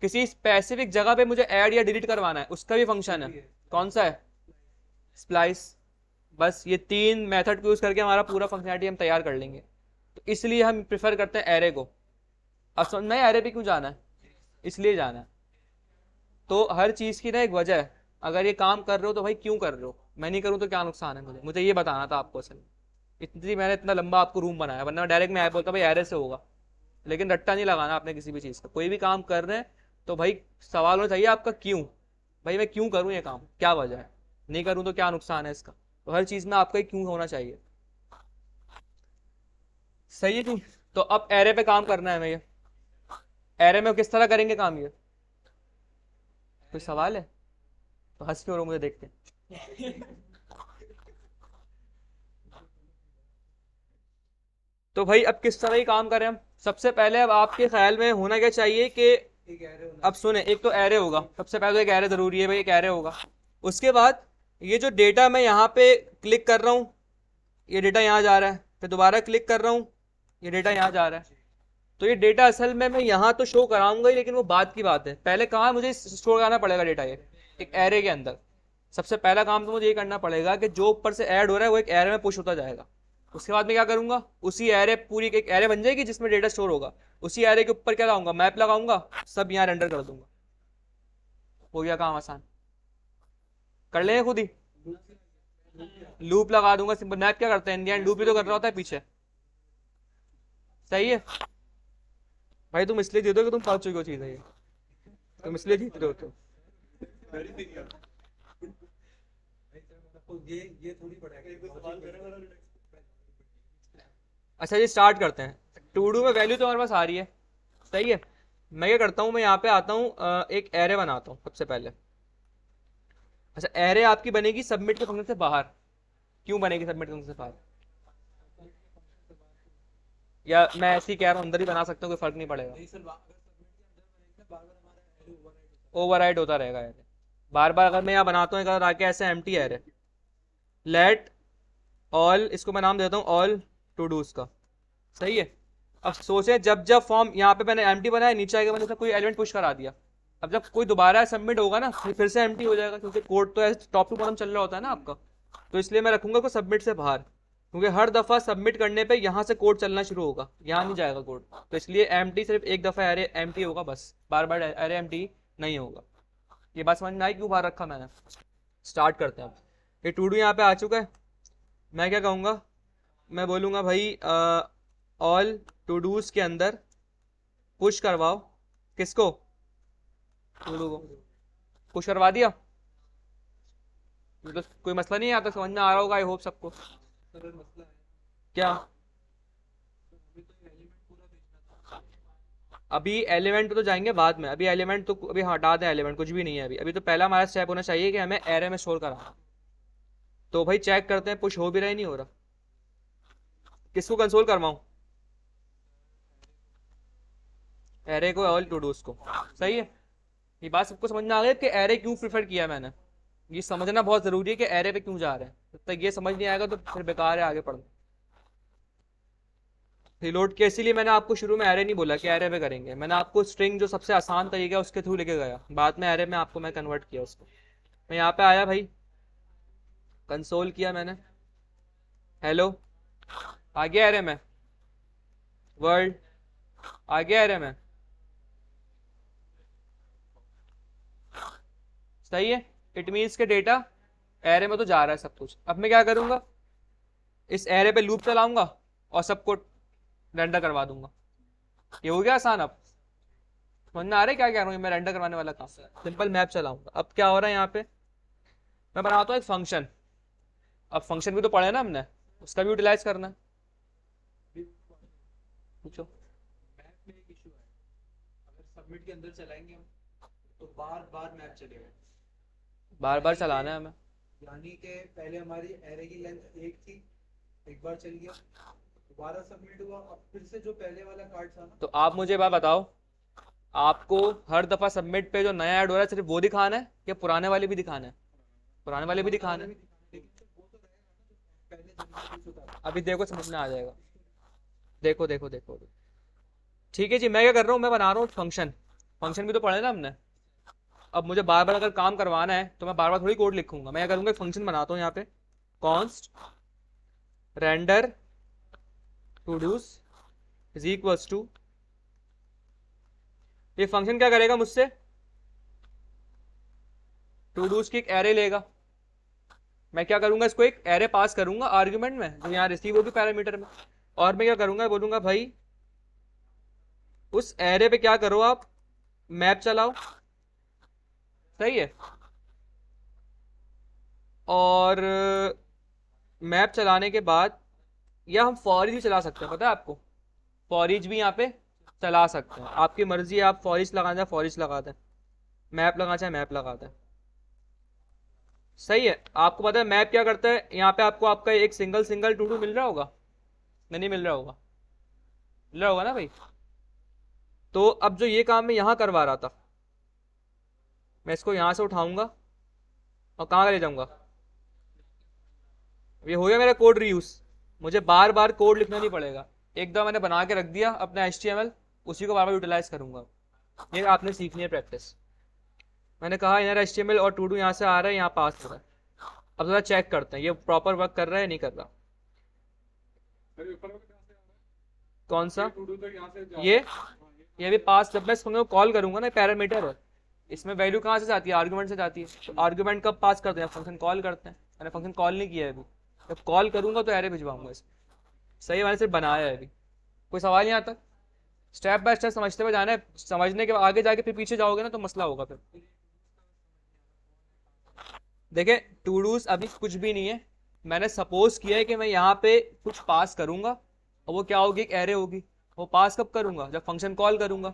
किसी स्पेसिफिक जगह पे मुझे ऐड या डिलीट करवाना है, उसका भी फंक्शन है। कौन सा है? स्प्लाइस। बस ये तीन मेथड को यूज करके हमारा पूरा फंक्शनैलिटी हम तैयार कर लेंगे। तो इसलिए हम प्रेफर करते हैं एरे को। अब समझ में एरे पे क्यों जाना है? इसलिए जाना है। तो हर चीज की ना एक वजह है। अगर ये काम कर रहे हो तो भाई क्यों कर रहे हो? मैं नहीं करूँ तो क्या नुकसान है? मुझे ये बताना था आपको असल में। इतनी मैंने इतना लंबा आपको रूम बनाया, वरना डायरेक्ट मैं बोलता भाई एरे से होगा। लेकिन रट्टा नहीं लगाना आपने किसी भी चीज का। कोई भी काम कर रहे हैं तो भाई सवाल होना चाहिए आपका क्यों। भाई मैं क्यों करूं ये काम, क्या वजह है? नहीं करूं तो क्या नुकसान है इसका? तो हर चीज में आपका एक क्यों होना चाहिए। सही है जी। तो अब एरे पे काम करना है हमें। ये एरे में किस तरह करेंगे काम ये? कोई सवाल है? तो हंस क्यों रहे हो मुझे देख के? तो भाई अब किस तरह ही काम करें हम? सबसे पहले अब आपके ख्याल में होना क्या चाहिए कि, एक एरे होना अब सुने, एक तो एरे होगा सबसे पहले, तो एक एरे जरूरी है भाई, एक एरे होगा। उसके बाद ये जो डेटा मैं यहाँ पे क्लिक कर रहा हूँ, ये डेटा यहाँ जा रहा है, फिर दोबारा क्लिक कर रहा हूँ, ये डेटा यहाँ जा रहा है। तो ये डेटा असल में मैं यहाँ तो शो कराऊंगा ही, लेकिन वो बात की बात है। पहले कहाँ मुझे स्टोर कराना पड़ेगा डेटा? ये एक एरे के अंदर। सबसे पहला काम तो मुझे ये करना पड़ेगा कि जो ऊपर से ऐड हो रहा है वो एक एरे में पुश होता जाएगा। उसके बाद मैं क्या करूंगा, उसी एरे, पूरी एक एरे बन जाएगी जिसमें डेटा स्टोर होगा। उसी एरे के ऊपर क्या लगाऊंगा? मैप लगाऊंगा, सब यहाँ रेंडर कर दूंगा। हो गया काम आसान। कर लेंगे खुद ही। लूप लगा दूंगा सिंपल। मैप क्या करते हैं इंडियन, लूप ही तो कर रहा होता है पीछे। सही है भाई, तुम इसलिए जीतो कि तुम पढ़ चुके हो चीजें ये। तुम इसलिए जीत रहे हो। तो ये थोड़ी पड़ेगा। अच्छा जी, स्टार्ट करते हैं। टू डू में वैल्यू तो हमारे पास आ रही है, सही है। मैं क्या करता हूँ, मैं यहाँ पे आता हूँ, एक एरे बनाता हूँ सबसे पहले। अच्छा, एरे आपकी बनेगी सबमिट के फंक्शन से बाहर। क्यों बनेगी सबमिट फंक्शन से बाहर? या मैं ऐसे ही कह रहा हूँ अंदर ही बना सकता हूँ, कोई फर्क नहीं पड़ेगा? नहीं सर, अगर सबमिट के अंदर बनेगा बार बार हमारा एरे ओवरराइट होता ओवरराइड होता रहेगा एरे बार बार। अगर मैं यहाँ बनाता हूँ अगर आके ऐसे एम्प्टी एरे, लेट ऑल, इसको मैं नाम देता हूँ ऑल टू डूज का। सही है। अब सोचे, जब जब फॉर्म यहाँ पे मैंने एम्प्टी बनाया, नीचे आके मैंने उसमें कोई एलिमेंट पुश करा दिया, अब जब कोई दोबारा सबमिट होगा ना, फिर से एम्प्टी हो जाएगा, क्योंकि कोड तो टॉप टू बॉटम चल रहा होता है ना आपका। तो इसलिए मैं रखूंगा को सबमिट से बाहर, क्योंकि हर दफा सबमिट करने पे यहाँ से कोड चलना शुरू होगा, यहाँ नहीं जाएगा कोड। तो इसलिए एम्प्टी सिर्फ एक दफा एरे एम्प्टी होगा बस, बार बार एरे एम्प्टी नहीं होगा। ये बात समझ में आई क्यों बाहर रखा मैंने? स्टार्ट करते हैं। ये टू डू यहाँ पे आ चुका है। मैं क्या कहूँगा, मैं बोलूँगा भाई ऑल टू डूज के अंदर पुश करवाओ। किसको? टू डू को पुश करवा दिया। तो कोई मसला नहीं आता, समझ में आ रहा होगा आई होप सबको। है। सर मसला है, क्या? तो हमें तो एलिमेंट पूरा अभी एलिमेंट पे तो जाएंगे बाद में, अभी एलिमेंट तो अभी हटा दें, एलिमेंट कुछ भी नहीं है अभी। अभी तो पहला हमारा स्टेप होना चाहिए कि हमें एरे में स्टोर कराना। तो भाई चेक करते हैं पुश हो भी रहा है नहीं हो रहा। किसको कंसोल करवाऊं? एरे को, ऑल टू डूज को। सही है। ये बात सबको समझ में आ गई कि एरे क्यों प्रेफर किया मैंने। ये समझना बहुत जरूरी है कि एरे पे क्यों जा रहे हैं। जब तक ये समझ नहीं आएगा तो फिर बेकार है आगे पढ़ना। रिलोड के इसीलिए मैंने आपको शुरू में एरे नहीं बोला कि एरे पे करेंगे। मैंने आपको स्ट्रिंग जो सबसे आसान तरीका है उसके थ्रू लेके गया, बाद में एरे में आपको मैं कन्वर्ट किया उसको। मैं यहाँ पे आया भाई, कंसोल किया मैंने, हेलो आ गया एरे में, वर्ल्ड आ गया एरे में। सही है। इट मीन्स के डेटा एरे में तो जा रहा है सब कुछ। अब मैं क्या करूंगा, इस एरे पे लूप चलाऊंगा और सबको रेंडर करवा दूंगा। ये हो गया आसान। अब समझ में आ रहा है क्या कह रहा हूँ? मैं रेंडर करवाने वाला काम, सिंपल मैप चलाऊंगा। अब क्या हो रहा है यहाँ पे, मैं बनाता हूँ एक फंक्शन। अब फंक्शन भी तो पढ़े ना हमने, उसका भी यूटिलाइज करना है। पूछो। मैप में एक इशू है, अगर सबमिट के अंदर चलाएंगे हम तो बार बार मैप चलेगा। बार बार यानी चलाना है कि हमें। यानी कि पहले हमारी एरे की लेंथ एक थी, एक बार चल गया, दोबारा सबमिट हुआ, अब फिर से जो पहले वाला कार्ड था ना। तो आप मुझे बात बताओ, आपको हर दफा सबमिट पे जो नया ऐड हो रहा है सिर्फ वो दिखाना है या पुराने वाले भी दिखाना है? पुराने वाले भी दिखाना है। लेकिन फिर वो तो रहेगा ना जो पहले जनरेट होता था। अभी देखो समझ में आ जाएगा। देखो देखो देखो, ठीक है जी। मैं क्या कर रहा हूँ, मैं बना रहा हूँ फंक्शन। फंक्शन भी तो पढ़े ना हमने। अब मुझे बार बार अगर काम करवाना है तो मैं बार बार थोड़ी कोड लिखूंगा। मैं क्या करूंगा, एक फंक्शन बनाता हूँ यहाँ पे, const render to dos is equals to. ये फंक्शन क्या करेगा मुझसे, टू डूज की एक एरे लेगा। मैं क्या करूंगा, इसको एक एरे पास करूंगा आर्ग्यूमेंट में, जो यहाँ रिसीव होगी पैरामीटर में। और मैं क्या करूंगा, बोलूंगा भाई उस एरे पे क्या करो आप, मैप चलाओ। सही है। और मैप चलाने के बाद, या हम फॉर ईच भी चला सकते हैं, पता है आपको? फॉर ईच भी यहाँ पे चला सकते हैं, आपकी मर्जी है। आप फॉर ईच लगाना चाहे फॉर ईच लगा दें, मैप लगाना चाहे मैप लगा दें। सही है। आपको पता है मैप क्या करता है? यहाँ पे आपको आपका एक सिंगल सिंगल टू टू मिल रहा होगा, नहीं मिल रहा होगा? मिल रहा होगा ना भाई। तो अब जो ये काम मैं यहाँ करवा रहा था, मैं इसको यहाँ से उठाऊंगा और कहाँ ले जाऊंगा? ये हो गया मेरा कोड रीयूज। मुझे बार बार कोड लिखना नहीं पड़ेगा। एक दफा मैंने बना के रख दिया अपना HTML, उसी को बार बार यूटिलाइज करूंगा। ये आपने सीखनी है प्रैक्टिस। मैंने कहा यार HTML और टू डू यहाँ से आ रहा है, यहाँ पास हो रहा है। अब जरा चेक करते हैं ये प्रॉपर वर्क कर रहा है या नहीं कर रहा। कौन सा? ये भी पास, जब मैं इस फंक्शन को कॉल करूंगा ना, पैरामीटर है, इसमें वैल्यू कहाँ से जाती है? आर्गुमेंट से जाती है। तो आर्गुमेंट कब पास करते हैं? फंक्शन कॉल करते हैं। मैंने फंक्शन कॉल नहीं किया है अभी, जब कॉल करूंगा तो एरे भिजवाऊंगा इसमें। सही, मैंने सिर्फ बनाया है अभी। कोई सवाल यहाँ तक? स्टेप बाय स्टेप समझते हुए जाना है। समझने के बाद आगे जाके फिर पीछे जाओगे ना तो मसला होगा फिर। देखिए टू डूज अभी कुछ भी नहीं है। मैंने सपोज किया है कि मैं यहाँ पे कुछ पास करूंगा और वो क्या होगी, एक एरे होगी। वो पास कब करूंगा? जब फंक्शन कॉल करूंगा।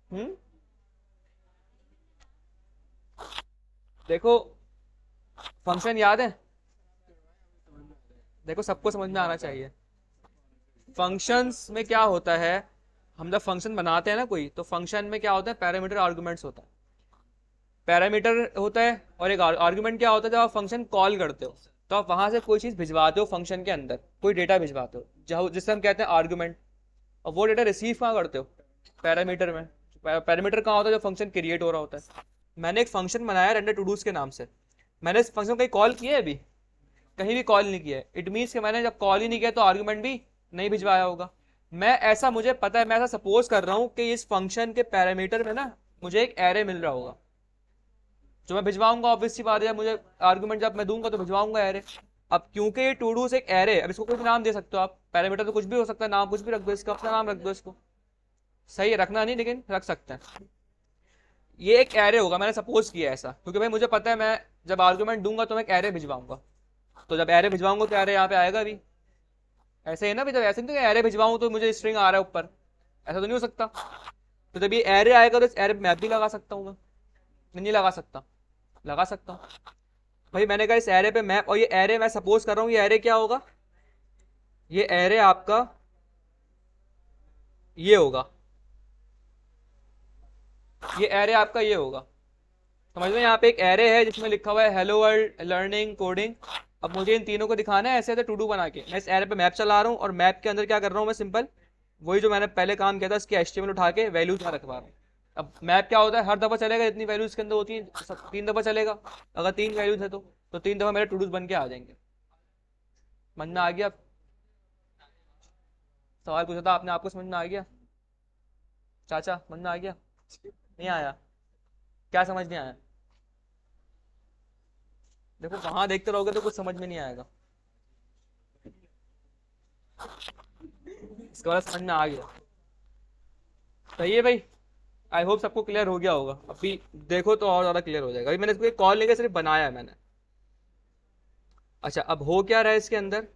हम्म। देखो फंक्शन याद है? देखो सबको समझ में आना चाहिए। फंक्शंस में क्या होता है, हम जब फंक्शन बनाते हैं ना कोई, तो फंक्शन में क्या होता है, पैरामीटर आर्गुमेंट्स होता है। पैरामीटर होता है और एक आर्गुमेंट क्या होता है, जब आप फंक्शन कॉल करते हो तो आप वहां से कोई चीज भिजवाते हो फंक्शन के अंदर, कोई डेटा भिजवाते हो जहाँ जिससे हम कहते हैं आर्गुमेंट। और वो डेटा रिसीव कहाँ करते हो? पैरामीटर में। पैरामीटर कहाँ होता है? जो फंक्शन क्रिएट हो रहा होता है। मैंने एक फंक्शन बनाया रेंडर टू डूज के नाम से। मैंने इस फंक्शन को कहीं कॉल किया है अभी? कहीं भी कॉल नहीं किया है। इट मीन्स कि मैंने जब कॉल ही नहीं किया तो आर्गुमेंट भी नहीं भिजवाया होगा। मैं ऐसा, मुझे पता है, मैं ऐसा सपोज कर रहा हूँ कि इस फंक्शन के पैरामीटर में ना मुझे एक एरे मिल रहा होगा जो मैं भिजवाऊंगा। ऑब्वियस सी बात है, मुझे आर्गुमेंट जब मैं दूंगा तो भिजवाऊंगा एरे। अब क्योंकि ये टू डूज एक एरे, अब इसको कोई भी नाम दे सकते हो आप। पैरामीटर तो कुछ भी हो सकता है, नाम कुछ भी रख दो इसका, अपना नाम रख दो इसको। सही है, रखना नहीं लेकिन रख सकते हैं। ये एक एरे होगा, मैंने सपोज किया ऐसा, क्योंकि भाई मुझे पता है मैं जब आर्गुमेंट दूंगा तो मैं एक एरे भिजवाऊंगा। तो जब एरे भिजवाऊंगा तो एरे यहाँ पे आएगा भी। ऐसे है ना भी, जब ऐसे नहीं तो एरे भिजवाऊं तो मुझे स्ट्रिंग आ रहा है ऊपर, ऐसा तो नहीं हो सकता। तो जब ये एरे आएगा तो इस एरे पे मैप भी लगा सकता हूँ मैं, नहीं लगा सकता? लगा सकता हूँ। भाई मैंने कहा इस एरे पे मैप, और ये एरे मैं सपोज कर रहा हूँ, ये एरे क्या होगा, ये एरे आपका ये होगा, ये एरे आपका ये होगा। समझ लो यहाँ पे एक एरे है जिसमें लिखा हुआ है हेलो वर्ल्ड लर्निंग कोडिंग। अब मुझे इन तीनों को दिखाना है ऐसे ऐसे टू डू बना के। मैं इस एरे पे मैप चला रहा हूँ और मैप के अंदर क्या कर रहा हूँ मैं, सिंपल वही जो मैंने पहले काम किया था, इसकी एचटीएमएल उठा के वैल्यूज यहाँ रखवा रहा हूँ। अब मैप क्या होता है, हर दफा चलेगा जितनी वैल्यूज के अंदर होती है, 3 दफा चलेगा। अगर 3 वैल्यूज है तो 3 दफा मेरे टू डूज बन के आ जाएंगे। समझ में आ गया? सवाल पूछा था आपने, आपको समझ में आ गया चाचा? समझ में आ गया? नहीं आया? क्या समझ नहीं आया? देखो वहां देखते रहोगे तो कुछ समझ में नहीं आएगा, इसके बाद समझ में आ गया। सही है भाई। आई होप सबको क्लियर हो गया होगा। अभी देखो तो और ज्यादा क्लियर हो जाएगा। अभी मैंने इसको कॉल लेके सिर्फ बनाया है मैंने। अच्छा अब हो क्या रहा है इसके अंदर,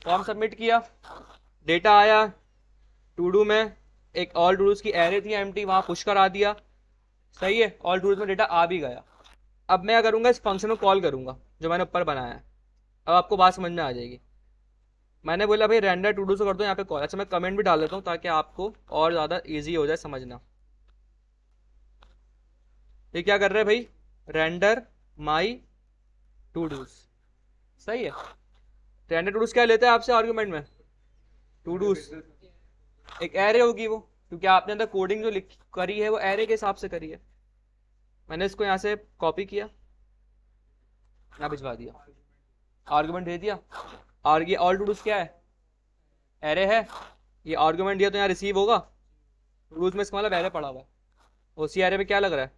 फॉर्म सबमिट किया, डेटा आया टू डू में, एक ऑल टू डूज की एरे थी एम्प्टी, वहां पुश करा दिया। सही है, ऑल टू डूज में डेटा आ भी गया। अब मैं करूंगा, इस फंक्शन को कॉल करूंगा जो मैंने ऊपर बनाया है। अब आपको बात समझ में आ जाएगी। मैंने बोला भाई रेंडर टू डू से कर दो यहाँ पे कॉल। अच्छा मैं कमेंट भी डाल देता हूँ ताकि आपको और ज़्यादा इजी हो जाए समझना। ये क्या कर रहे हैं भाई, रेंडर माई टू डूज। सही है। रेंडर टू डूज क्या लेते हैं आपसे आर्गुमेंट में, टू डूज एक एरे होगी वो, क्योंकि आपने अंदर कोडिंग जो लिख करी है वो एरे के हिसाब से करी है। मैंने इसको यहाँ से कॉपी किया, यहाँ भिजवा दिया, आर्गुमेंट दे दिया। और ये ऑल टू डूज क्या है, एरे है। ये आर्गुमेंट दिया तो यहाँ रिसीव होगा, टू डूज में इसका मतलब एरे पड़ा हुआ है। उसी एरे पे क्या लग रहा है,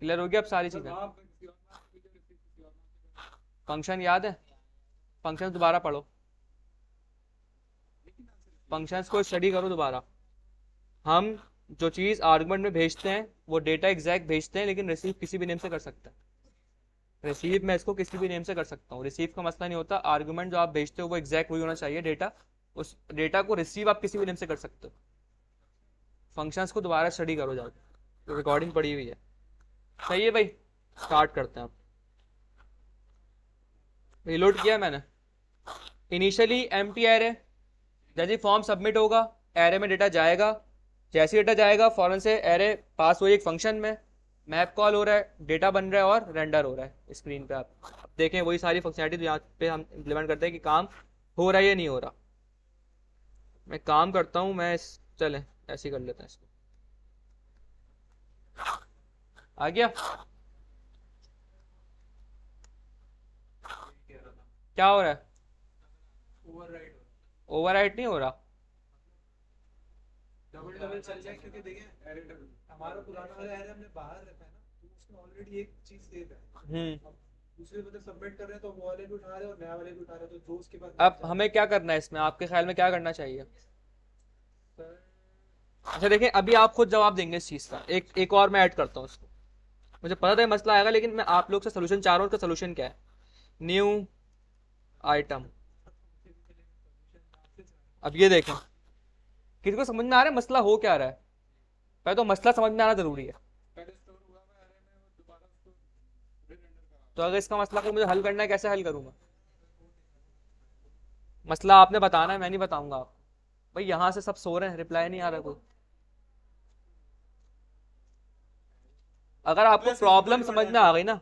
क्लियर हो गया अब सारी चीजें? फंक्शन याद है, फंक्शन दोबारा पढ़ो, फंक्शंस को स्टडी करो दोबारा। हम जो चीज़ आर्गुमेंट में भेजते हैं वो डेटा एग्जैक्ट भेजते हैं, लेकिन रिसीव किसी भी नेम से कर सकते हैं। रिसीव मैं इसको किसी भी नेम से कर सकता हूँ, रिसीव का मसला नहीं होता। आर्गुमेंट जो आप भेजते हो वो एग्जैक्ट वही होना चाहिए डेटा, उस डेटा को रिसीव आप किसी भी नेम से कर सकते हो। फंक्शंस को दोबारा स्टडी करो जाके, तो रिकॉर्डिंग पड़ी हुई है। सही है भाई, स्टार्ट करते हैं। रिलोड किया मैंने, इनिशियली एम्प्टी एरे, जैसे ही फॉर्म सबमिट होगा एरे में डेटा जाएगा। जैसे डेटा जाएगा फौरन से एरे पास हुई एक फंक्शन में, मैप कॉल हो रहा है, डेटा बन रहा है और रेंडर हो रहा है स्क्रीन पे। आप अब देखें वही सारी फंक्शनलिटी यहाँ पे हम इम्प्लीमेंट करते हैं कि काम हो रहा है या नहीं हो रहा। मैं काम करता हूँ, चलें ऐसे ही कर लेते हैं इसको। आ गया? क्या हो रहा है? ओवरराइड ओवरराइट नहीं हो रहा। डबल डबल चल जाए, क्योंकि देखिए एरे डबल हमारा पुराना वाला एरे हमने बाहर रखा है ना, तो उसमें ऑलरेडी एक चीज सेव है। अब दूसरे मतलब सबमिट कर रहे हैं तो वो वाले भी उठा रहे हैं और नया वाले भी उठा रहे हैं, तो जो उसके पास अब हमें क्या करना है इसमें, आपके ख्याल में क्या करना चाहिए? अच्छा देखें, अभी आप खुद जवाब देंगे इस चीज़ का। एक और मैं ऐड करता हूँ इसको। मुझे पता था ये मसला आएगा, लेकिन मैं आप लोग से सोल्यूशन चाह रहा हूँ। उसका सोल्यूशन क्या है, न्यू आइटम। अब ये देखें, किसी को समझ में आ रहा है मसला हो क्या रहा है? पहले तो मसला समझ में आना जरूरी है। तो अगर इसका मसला को मुझे हल करना है, कैसे हल करूंगा? मसला आपने बताना है, मैं नहीं बताऊंगा आप। भाई यहाँ से सब सो रहे हैं, रिप्लाई नहीं आ रहा कोई। अगर आपको प्रॉब्लम समझ में आ गई ना,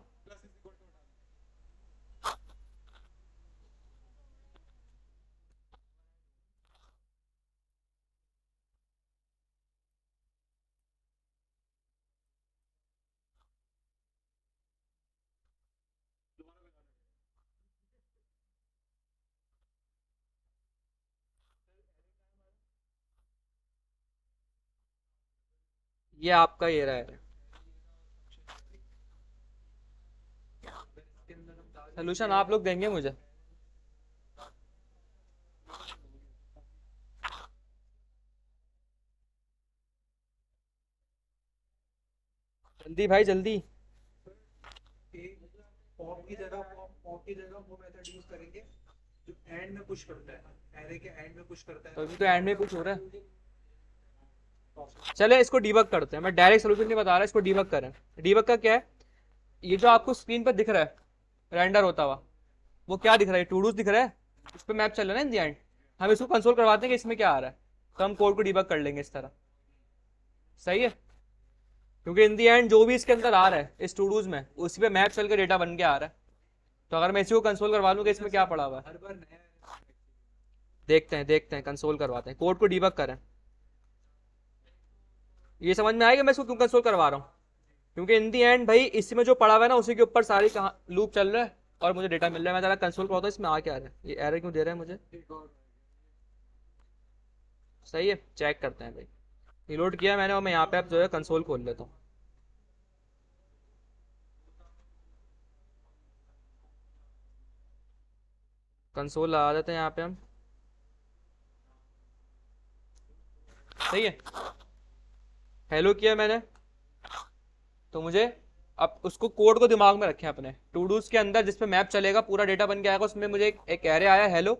ये आपका ये रहा है सोल्यूशन, आप लोग देंगे मुझे? जल्दी भाई जल्दी। पॉप की जगह वो मेथड यूज करेंगे जो एंड में पुश करता है। एरे के एंड में पुश करता है तो अभी तो एंड में कुछ हो रहा है। चले इसको डीबग करते हैं, मैं डायरेक्ट सोल्यूशन नहीं बता रहा, इसको डीबग करें। डीबग का क्या है, ये जो आपको स्क्रीन पर दिख रहा है रेंडर होता हुआ, वो क्या दिख रहा है, टू डूज दिख रहा है, इस पर मैप चल रहा है ना इन दी एंड। हम इसको कंसोल करवाते हैं कि इसमें क्या आ रहा है, तो हम कोड को डीबग कर लेंगे इस तरह। सही है, क्योंकि इन दी एंड जो भी इसके अंदर आ रहा है इस टू डूज में, उसी पे मैप चल के डेटा बन के आ रहा है। तो अगर मैं इसी को कंसोल करवा लूँ कि इसमें क्या पड़ा हुआ है, हर बार नया देखते हैं कंसोल करवाते हैं, कोड को डीबग करें। ये समझ में आएगा मैं इसको क्यों कंसोल करवा रहा हूँ, क्योंकि इन दी एंड भाई इसी में जो पड़ा हुआ है ना उसी के ऊपर सारी लूप चल रहा है और मुझे डेटा मिल रहा है। मैं जरा कंसोल करवाता हूँ इसमें आ क्या रहा है, ये एरर क्यों दे रहा है मुझे। सही है, चेक करते हैं भाई। रिलोड किया मैंने और मैं यहाँ पे अब जो है कंसोल खोल लेता हूँ। कंसोल लगा देते हैं यहाँ पे हम। सही है, हेलो किया मैंने, तो मुझे अब उसको कोड को दिमाग में रखें अपने टू डूज के अंदर जिस पे मैप चलेगा, पूरा डेटा बन के आएगा, उसमें मुझे एक एरे आया हेलो,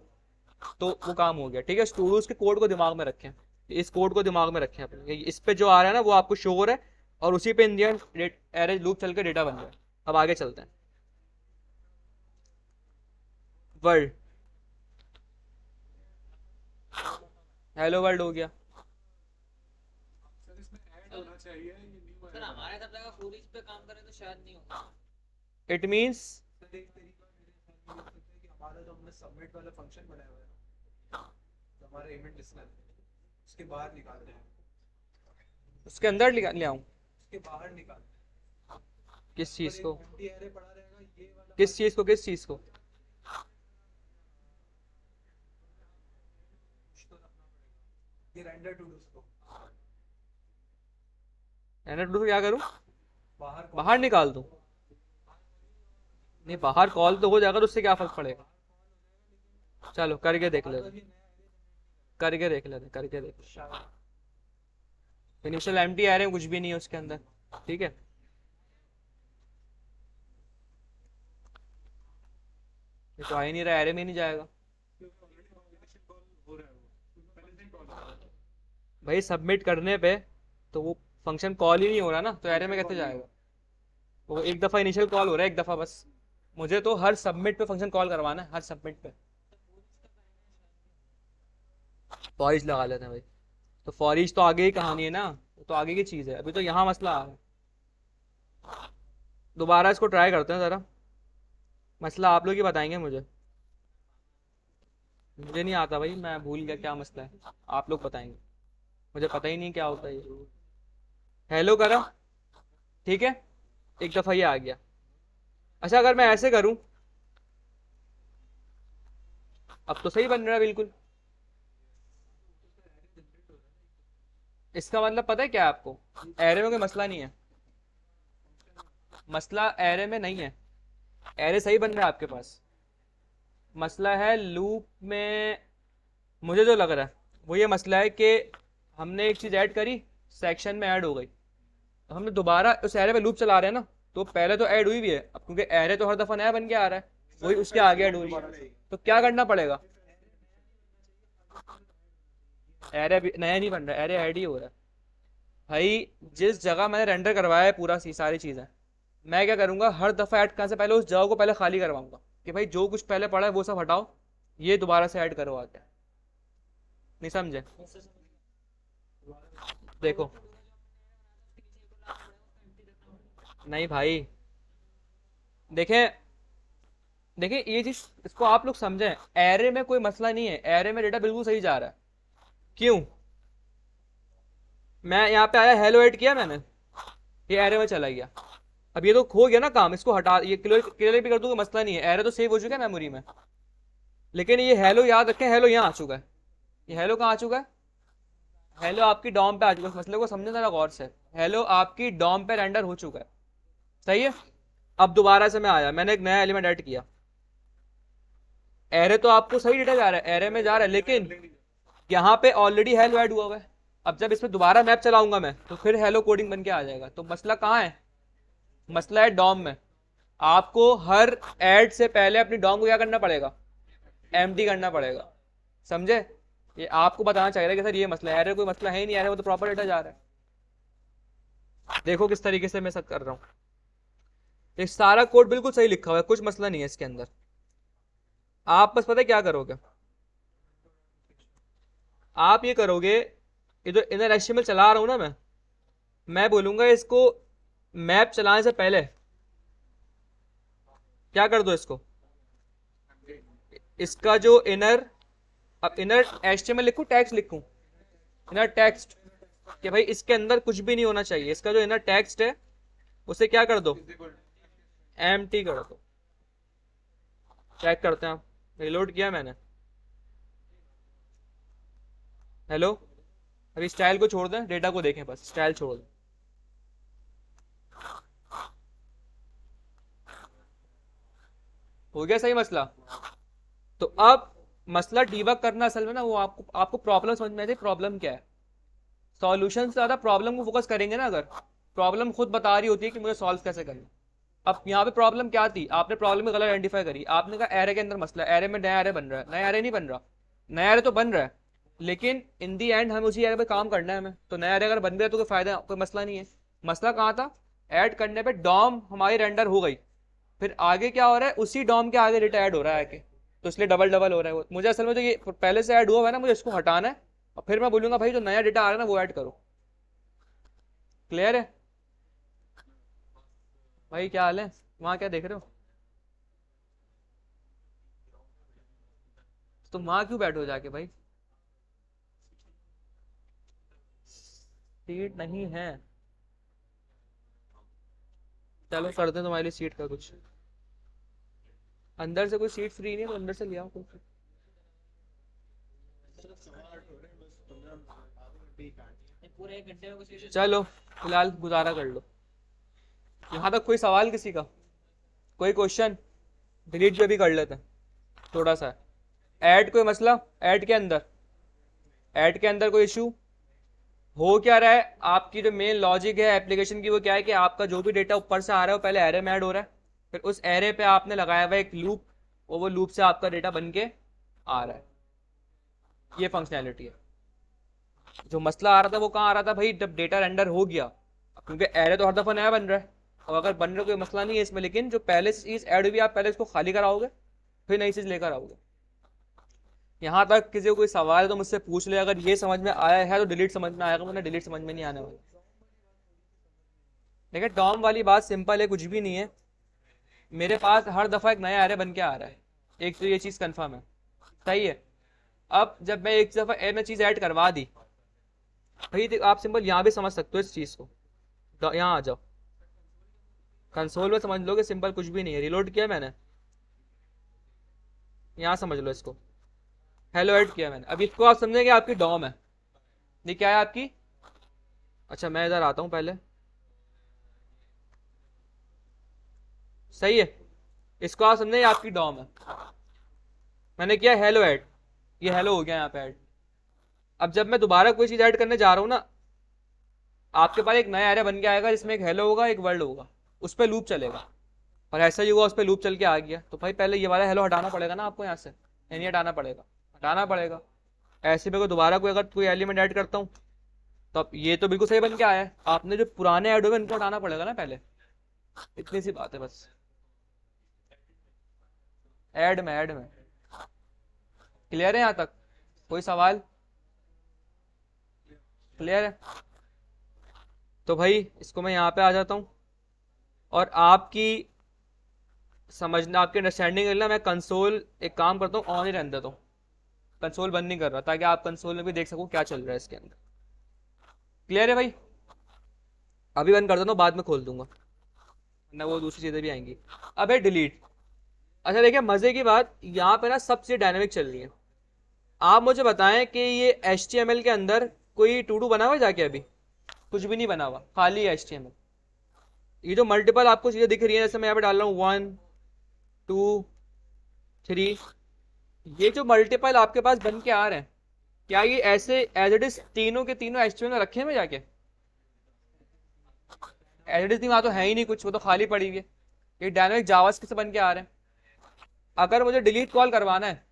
तो वो काम हो गया। ठीक है, टू डूज के कोड को दिमाग में रखें, इस कोड को दिमाग में रखें अपने, इस पे जो आ रहा है ना वो आपको शो हो रहा है और उसी पे इंडियन एरे लूप चल के डेटा बन गया। अब आगे चलते हैं। वर्ल्ड, हेलो वर्ल्ड हो गया। सर इसमें ऐड होना चाहिए, ये न्यू सर ऐड हमारे सब जगह फूल इस पे काम करें तो शायद नहीं होगा। इट मीन्स सर एक तरीका मेरे ख्याल में हो सकता है कि हमारा जो हमने सबमिट वाला फंक्शन बनाया हुआ है ना, तो हमारा इवेंट लिस्टनर उसके बाहर निकालते हैं, उसके अंदर ले आऊं उसके बाहर निकालते हैं। किस यहाँ चीज पर को, एक एम्प्टी एरे पड़ा रहेगा, ये वाला किस चीज को, किस चीज को। कुछ तो रखना पड़ेगा, ये रेंडर टू डू उसको एनएट को क्या करूं, बाहर बाहर निकाल दूं। नहीं बाहर कॉल तो हो जाएगा, तो उससे क्या फर्क पड़ेगा। चलो करके देख लेते, करके देख लेते, करके देख लेते। इनिशियल एम्प्टी एरे कुछ भी नहीं है उसके अंदर। ठीक है, ये तो आ ही नहीं रहा, एरे में नहीं जाएगा भाई। सबमिट करने पे तो वो फंक्शन कॉल ही नहीं हो रहा ना, तो एरे में कैसे जाएगा। वो एक दफा इनिशियल कॉल हो रहा है, एक दफा बस। मुझे तो हर सबमिट पे फंक्शन कॉल करवाना है, हर सबमिट पे। फॉर ईच लगा लेते हैं भाई, तो फॉर ईच तो आगे ही कहानी है ना, वो तो आगे की चीज है, अभी तो यहाँ मसला आ रहा है। दोबारा इसको ट्राई करते हैं जरा, मसला आप लोग ही बताएंगे मुझे। मुझे नहीं आता भाई, मैं भूल गया क्या मसला है, आप लोग बताएंगे, मुझे पता ही नहीं क्या होता है ये। हेलो करा, ठीक है, एक दफा ये आ गया। अच्छा अगर मैं ऐसे करूं, अब तो सही बन रहा है बिल्कुल। इसका मतलब पता है क्या आपको, एरे में कोई मसला नहीं है, मसला एरे में नहीं है, एरे सही बन रहा है आपके पास। मसला है लूप में, मुझे जो लग रहा है वो ये मसला है कि हमने एक चीज ऐड करी, सेक्शन में ऐड हो गई, तो हमने दोबारा उस एरे पे लूप चला रहे हैं ना, तो पहले तो ऐड हुई भी है, अब क्योंकि एरे तो हर दफा नया बन के आ रहा है, वही उसके आगे ऐड हो रही है, तो क्या करना पड़ेगा। एरे नया नहीं बन रहा, एरे ऐड ही हो रहा है भाई। जिस जगह मैंने रेंडर करवाया है पूरा सी सारी चीजें, मैं क्या करूंगा, हर दफा ऐड करने से पहले उस जगह को पहले खाली करवाऊंगा कि भाई जो कुछ पहले पड़ा है वो सब हटाओ, ये दोबारा से ऐड करो आके। नहीं समझे, देखो। नहीं भाई, देखें, देखिए ये चीज, इसको आप लोग समझें, एरे में कोई मसला नहीं है, एरे में डेटा बिल्कुल सही जा रहा है। क्यों, मैं यहाँ पे आया, हेलो ऐड किया मैंने, ये एरे में चला गया, अब ये तो खो गया ना काम, इसको हटा, ये क्लियर भी कर दूंगा, मसला नहीं है, एरे तो सेव हो चुका है मेमोरी में। लेकिन ये हेलो याद रखें, हेलो यहाँ आ चुका है, ये हेलो कहाँ आ चुका है, हेलो आपकी डॉम पे आ चुका है। इस मसले को समझे जरा गौर से, हेलो आपकी डॉम पे रेंडर हो चुका है। सही है, अब दोबारा से मैं आया, मैंने एक नया एलिमेंट ऐड किया, एरे तो आपको सही डेटा जा रहा है, एरे में जा रहा है, लेकिन यहाँ पे ऑलरेडी हेलो ऐड हुआ है। अब जब इसमें दोबारा मैप चलाऊंगा मैं, तो फिर हेलो कोडिंग बन के आ जाएगा। तो मसला कहाँ है, मसला है डॉम में। आपको हर ऐड से पहले अपनी डॉम को क्या करना पड़ेगा, एम्प्टी करना पड़ेगा। समझे? ये आपको बताना चाहिए कि सर ये मसला है, एरर कोई मसला है ही नहीं, एरर वो तो प्रॉपर डेटा जा रहा है। देखो किस तरीके से मैं सब कर रहा हूँ, ये सारा कोड बिल्कुल सही लिखा हुआ है, कुछ मसला नहीं है इसके अंदर। आप बस पता है क्या करोगे, आप ये करोगे, ये जो इनर एचटीएमएल चला रहा हूं ना मैं बोलूंगा इसको मैप चलाने से पहले क्या कर दो, इसको इसका जो इनर, अब इनर एचटीएमएल लिखूं टेक्स्ट लिखूं, इनर टेक्स्ट, कि भाई इसके अंदर कुछ भी नहीं होना चाहिए, इसका जो इनर टेक्स्ट है उसे क्या कर दो, एम्प्टी कर दो। चेक करते हैं, रिलोड किया मैंने, हेलो। अभी स्टाइल को छोड़ दें, डेटा को देखें, बस स्टाइल छोड़ दें। हो गया सही मसला? तो अब मसला डीबग करना असल में ना, वो आपको आपको प्रॉब्लम समझ में आती है, प्रॉब्लम क्या है। सॉल्यूशन से ज्यादा प्रॉब्लम को फोकस करेंगे ना, अगर प्रॉब्लम खुद बता रही होती है कि मुझे सॉल्व कैसे करना। अब यहाँ पे प्रॉब्लम क्या थी, आपने प्रॉब्लम गलत आइडेंटिफाई करी, आपने कहा एरे के अंदर मसला, एरे में नया एरे बन रहा है, नया एरे नहीं बन रहा, नया एरे तो बन रहा है, लेकिन इन दी एंड हमें उसी एरे पे काम करना है हमें, तो नया एरे अगर बन गया तो कोई फायदा, कोई मसला नहीं है। मसला कहाँ था, ऐड करने पे डॉम हमारी रेंडर हो गई, फिर आगे क्या हो रहा है, उसी डॉम के आगे डेटा ऐड हो रहा है आके, तो इसलिए डबल डबल हो रहा है। मुझे असल में जो ये पहले से ऐड हुआ है ना, मुझे इसको हटाना है, और फिर मैं बोलूंगा भाई जो नया डेटा आ रहा है ना वो ऐड करो। क्लियर है भाई? क्या हाल है वहां, क्या देख रहे हो तुम वहां, क्यों बैठो जाके भाई? सीट नहीं है, चलो करते हैं तुम्हारे लिए सीट का कुछ, अंदर से कोई सीट फ्री नहीं है तो अंदर से ले आओ कुछ। पूरे 1 घंटे में कुछ चलो फिलहाल गुजारा कर लो, यहाँ तक कोई सवाल किसी का, कोई क्वेश्चन? डिलीट जो भी कर लेते हैं थोड़ा सा। ऐड कोई मसला, ऐड के अंदर, ऐड के अंदर कोई इशू हो क्या रहा है? आपकी जो मेन लॉजिक है एप्लीकेशन की वो क्या है कि आपका जो भी डेटा ऊपर से आ रहा है वो पहले एरे में ऐड हो रहा है, फिर उस एरे पे आपने लगाया हुआ एक लूप, और वो लूप से आपका डेटा बन के आ रहा है, ये फंक्शनैलिटी है। जो मसला आ रहा था वो कहाँ आ रहा था भाई, जब डेटा रेंडर हो गया, क्योंकि एरे तो हर दफा नया बन रहा है, और अगर बन रहा कोई मसला नहीं है इसमें, लेकिन जो पहले से चीज ऐड हुई आप पहले इसको खाली कराओगे, फिर नई चीज लेकर आओगे। यहाँ तक किसी को कोई सवाल है तो मुझसे पूछ ले, अगर ये समझ में आया है तो डिलीट समझ में आएगा, वरना डिलीट समझ में नहीं आने वाला। देखिए डॉम वाली बात सिंपल है, कुछ भी नहीं है, मेरे पास हर दफा एक नया एरे बन के आ रहा है, एक तो ये चीज कंफर्म है, सही है। अब जब मैं एक दफा ए में चीज ऐड करवा दी भाई, आप सिंपल यहाँ भी समझ सकते हो इस चीज को, यहाँ आ जाओ, कंसोल में समझ लो कि सिंपल कुछ भी नहीं है, रिलोड किया मैंने, यहाँ समझ लो इसको, हेलो ऐड किया मैंने। अब इसको आप समझेंगे आपकी डॉम है, ये क्या है आपकी, अच्छा मैं इधर आता हूँ पहले, सही है, इसको आप समझेंगे आपकी डॉम है, मैंने किया हेलो ऐड, ये हेलो हो गया यहाँ पे ऐड। अब जब मैं दोबारा कोई चीज ऐड करने जा रहा हूँ ना, आपके पास एक नया एरे बन के आएगा जिसमें एक हेलो होगा एक वर्ल्ड होगा, उस पर लूप चलेगा, और ऐसा ही हुआ उस पर लूप चल के आ गया, तो भाई पहले ये वाला हेलो हटाना पड़ेगा ना आपको यहाँ से, नहीं हटाना पड़ेगा, हटाना पड़ेगा। ऐसे में दोबारा कोई अगर कोई एलिमेंट ऐड करता हूँ तो अब ये तो बिल्कुल सही बन के आया है, आपने जो पुराने ऐड हुए उनको हटाना पड़ेगा ना पहले, इतनी सी बात है बस। ऐड में क्लियर है यहाँ तक? कोई सवाल? क्लियर है? तो भाई इसको मैं यहाँ पे आ जाता हूँ, और आपकी समझना, आपकी अंडरस्टैंडिंग ना, मैं कंसोल एक काम करता हूँ ऑन ही रहने देता हूँ, कंसोल बंद नहीं कर रहा, ताकि आप कंसोल में भी देख सको क्या चल रहा है इसके अंदर। क्लियर है भाई? अभी बंद कर देता हूँ, बाद में खोल दूंगा, ना वो दूसरी चीजें भी आएंगी। अब है डिलीट। अच्छा देखिए मजे की बात, यहाँ पे ना सब चीजें डायनेमिक चल रही है। आप मुझे बताएं कि ये HTML के अंदर कोई टू डू बना हुआ है जाके? अभी कुछ भी नहीं बना हुआ, खाली है HTML। ये जो मल्टीपल आपको चीजें दिख रही है, जैसे मैं यहाँ पे डाल रहा हूँ 1 2 3, ये जो मल्टीपल आपके पास बन के आ रहे हैं, क्या ये ऐसे एज इट इज तीनों के तीनों HTML में रखे हुए जाके? एज इट इज नहीं, वहां तो है ही नहीं कुछ, वो तो खाली पड़ी हुई है। ये डायनामिक जावास्क्रिप्ट से बन के आ रहे हैं। अगर मुझे डिलीट कॉल करवाना है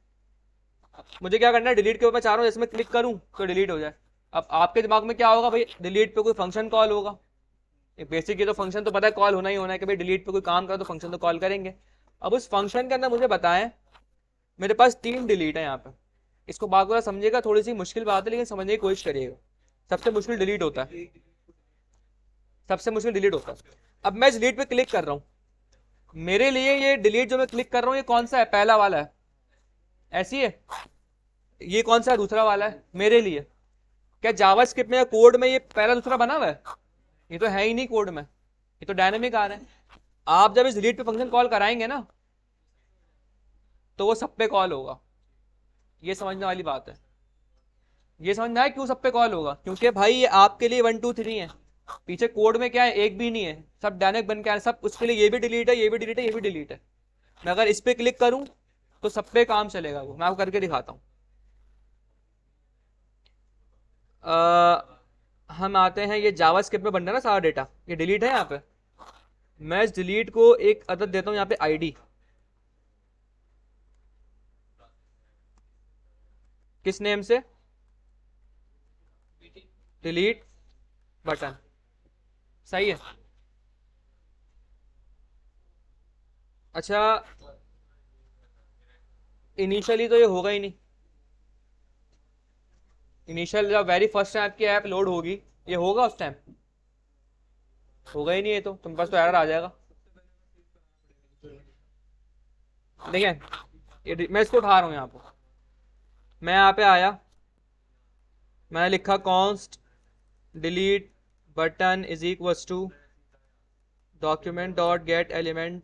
मुझे क्या करना है, डिलीट के ऊपर मैं चाह रहा हूँ जैसे मैं क्लिक करूँ तो डिलीट हो जाए। अब आपके दिमाग में क्या होगा भाई, डिलीट पे कोई फंक्शन कॉल होगा। बेसिक ये तो फंक्शन तो पता है कॉल होना ही होना है कि भाई डिलीट पे कोई काम करो तो फंक्शन तो कॉल करेंगे। अब उस फंक्शन के अंदर मुझे बताएं, मेरे पास 3 डिलीट है यहाँ पे। इसको बात समझिएगा, थोड़ी सी मुश्किल बात है लेकिन समझने की कोशिश करिएगा। सबसे मुश्किल डिलीट होता है, सबसे मुश्किल डिलीट होता है। अब मैं इस डिलीट पे क्लिक कर रहा हूँ, मेरे लिए ये डिलीट जो मैं क्लिक कर रहा हूँ ये कौन सा है, पहला वाला है, ऐसी है। ये कौन सा है, दूसरा वाला है मेरे लिए। क्या जावास्क्रिप्ट में या कोड में ये पहला दूसरा बना हुआ है? ये तो है ही नहीं कोड में, ये तो डायनेमिक आ रहा है। आप जब इस डिलीट पे फंक्शन कॉल कराएंगे ना तो वो सब पे कॉल होगा, ये समझने वाली बात है। ये समझना है क्यों सब पे कॉल होगा, क्योंकि भाई ये आपके लिए 1 2 3 है, पीछे कोड में क्या है, एक भी नहीं है, सब डायनेमिक बन के आ रहे हैं, सब उसके लिए ये भी डिलीट है, ये भी डिलीट है, ये भी डिलीट है। मैं अगर इस पे क्लिक करूं तो सब पे काम चलेगा, वो मैं आपको करके दिखाता हूं। हम आते हैं, ये जावास्क्रिप्ट में बन रहा है ना सारा डेटा, ये डिलीट है यहाँ पे। मैं इस डिलीट को एक अदद देता हूँ यहाँ पे आईडी, किस नेम से, डिलीट बटन, सही है। अच्छा, इनिशियली तो ये होगा ही नहीं, इनिशियल जब वेरी फर्स्ट टाइम आपकी ऐप लोड होगी ये होगा, उस टाइम होगा ही नहीं, ये तो तुम पास तो एरर आ जाएगा। देखिए मैं इसको उठा रहा हूँ यहाँ पर, मैं यहाँ पे आया, मैंने लिखा const delete button is equals to document dot get element,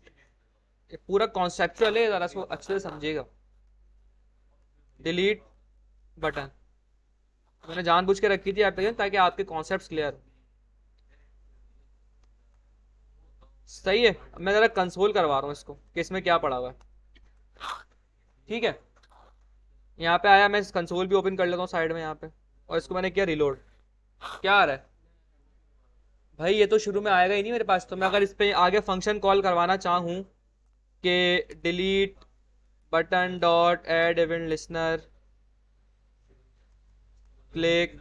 पूरा कॉन्सेप्चुअल है, जरा इसको अच्छे से समझिएगा। डिलीट बटन मैंने जानबूझ के रखी थी एप्लीकेशन ताकि आपके कॉन्सेप्ट्स क्लियर हो, सही है। अब मैं जरा कंसोल करवा रहा हूँ इसको कि इसमें क्या पड़ा हुआ है, ठीक है। यहाँ पे आया, मैं कंसोल भी ओपन कर लेता हूँ साइड में यहाँ पे, और इसको मैंने किया रिलोड। क्या आ रहा है भाई, ये तो शुरू में आएगा ही नहीं मेरे पास। तो मैं अगर इस पे आगे फंक्शन कॉल करवाना चाहूँ कि delete button dot add event listener click,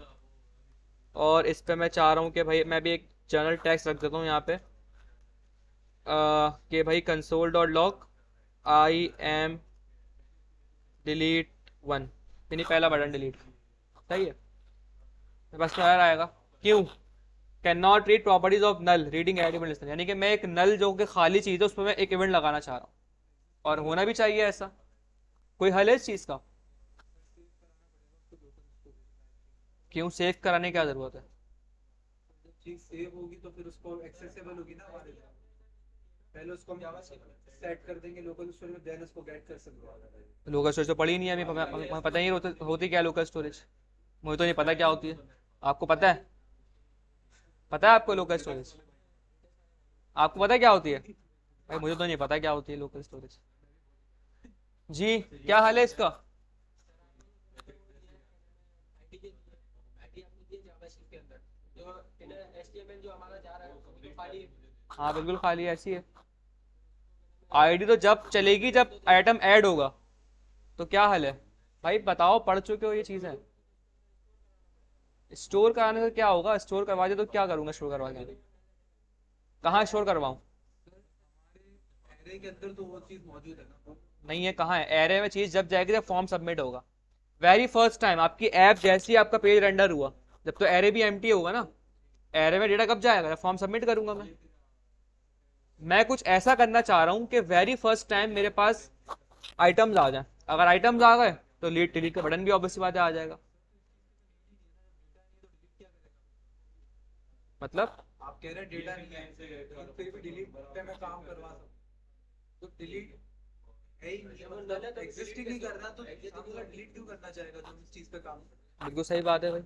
और इस पे मैं चाह रहा हूँ कि भाई मैं भी एक जनरल टेक्स्ट रख देता हूँ यहाँ पे कि भाई console dot log I am delete 1, यानी पहला बटन डिलीट, सही है। मेरे पास तो एरर आएगा, क्यों, can not read properties of null reading add event listener, यानी कि मैं एक नल जो कि खाली चीज है उस पर मैं एक इवेंट लगाना चाह रहा हूँ, और होना भी चाहिए ऐसा। कोई हल है इस चीज का? क्यों, सेव कराने की क्या जरूरत है? जब चीज सेव होगी तो फिर उसको एक्सेसिबल होगी ना हमारे लिए। पहले उसको हम सेट कर देंगे लोकल स्टोरेज में, देन उसको गेट कर सकते हैं। लोकल स्टोरेज तो पड़ी नहीं है अभी, हमें पता ही नहीं होती क्या लोकल स्टोरेज, मुझे तो नहीं पता क्या होती है। आपको पता है? पता है आपको लोकल स्टोरेज? आपको पता है क्या होती है? भाई मुझे तो नहीं पता क्या होती है लोकल स्टोरेज। जी क्या हाल है इसका? हाँ बिल्कुल खाली ऐसी है, आईडी तो जब चलेगी जब आइटम ऐड होगा। तो क्या हाल है भाई, बताओ, पढ़ चुके हो ये चीजें? स्टोर कराने से क्या होगा, स्टोर करवा दे तो क्या करूंगा, स्टोर करवा के कहाँ स्टोर करवाऊं? एरे के अंदर तो वो चीज मौजूद है ना। नहीं है, कहाँ है एरे में चीज? जब जाएगी जब फॉर्म सबमिट होगा, वेरी फर्स्ट टाइम आपकी ऐप जैसी आपका पेज रेंडर हुआ, जब तो एरे भी एम्प्टी होगा ना, एरे में डेटा कब जाएगा, जब फॉर्म सबमिट करूंगा मैं कुछ ऐसा करना चाह रहा हूँ कि वेरी फर्स्ट टाइम मेरे पास आइटम्स आ जाए, अगर आइटम्स आ गए तो लीड डिलीट का बटन भी ऑब्वियसली बात है आ जाएगा। मतलब आप कह रहे हैं डेटा नहीं है, फिर भी डिलीट पे मैं काम करवा सकता हूं। तो डिलीट है ही नहीं, मतलब एग्जिस्ट ही नहीं कर रहा, तो डिलीट क्यों करना चाहेगा जो इस चीज पे काम कर रहा बिल्कुल सही बात है भाई,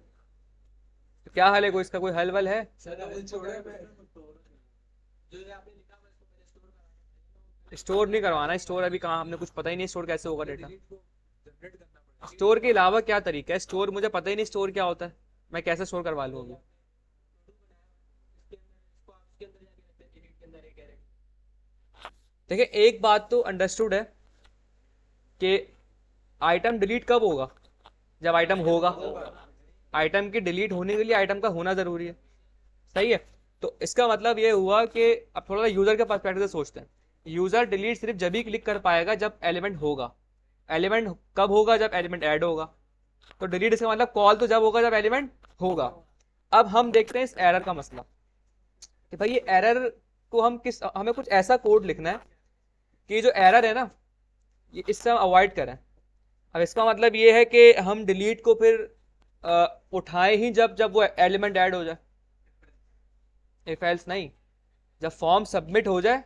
तो क्या हल है, कोई इसका कोई हल वल है? है। छोड़े मैं स्टोर नहीं करवाना, स्टोर अभी कहाँ, हमने कुछ पता ही नहीं स्टोर कैसे होगा डेटा। डिलीट को जनरेट करना पड़ेगा। स्टोर के अलावा क्या तरीका है, स्टोर मुझे पता ही नहीं स्टोर क्या होता है, मैं कैसे स्टोर करवा लूँ अभी? देखिए एक बात तो अंडरस्टूड है कि आइटम डिलीट कब होगा? जब आइटम होगा। आइटम की डिलीट होने के लिए आइटम का होना जरूरी है। सही है। तो इसका मतलब ये हुआ कि अब थोड़ा सा यूजर के पर्सपेक्टिव से सोचते हैं। यूजर डिलीट सिर्फ जब ही क्लिक कर पाएगा जब एलिमेंट होगा। एलिमेंट कब होगा? जब एलिमेंट ऐड होगा। तो डिलीट इसका मतलब कॉल तो जब होगा जब एलिमेंट होगा। अब हम देखते हैं इस एरर का मसला कि भाई ये एरर को हमें कुछ ऐसा कोड लिखना है कि जो एरर है ना ये इससे हम अवॉइड करें। अब इसका मतलब ये है कि हम डिलीट को फिर उठाएं ही जब जब वो एलिमेंट ऐड हो जाए। इफ एल्स नहीं, जब फॉर्म सबमिट हो जाए।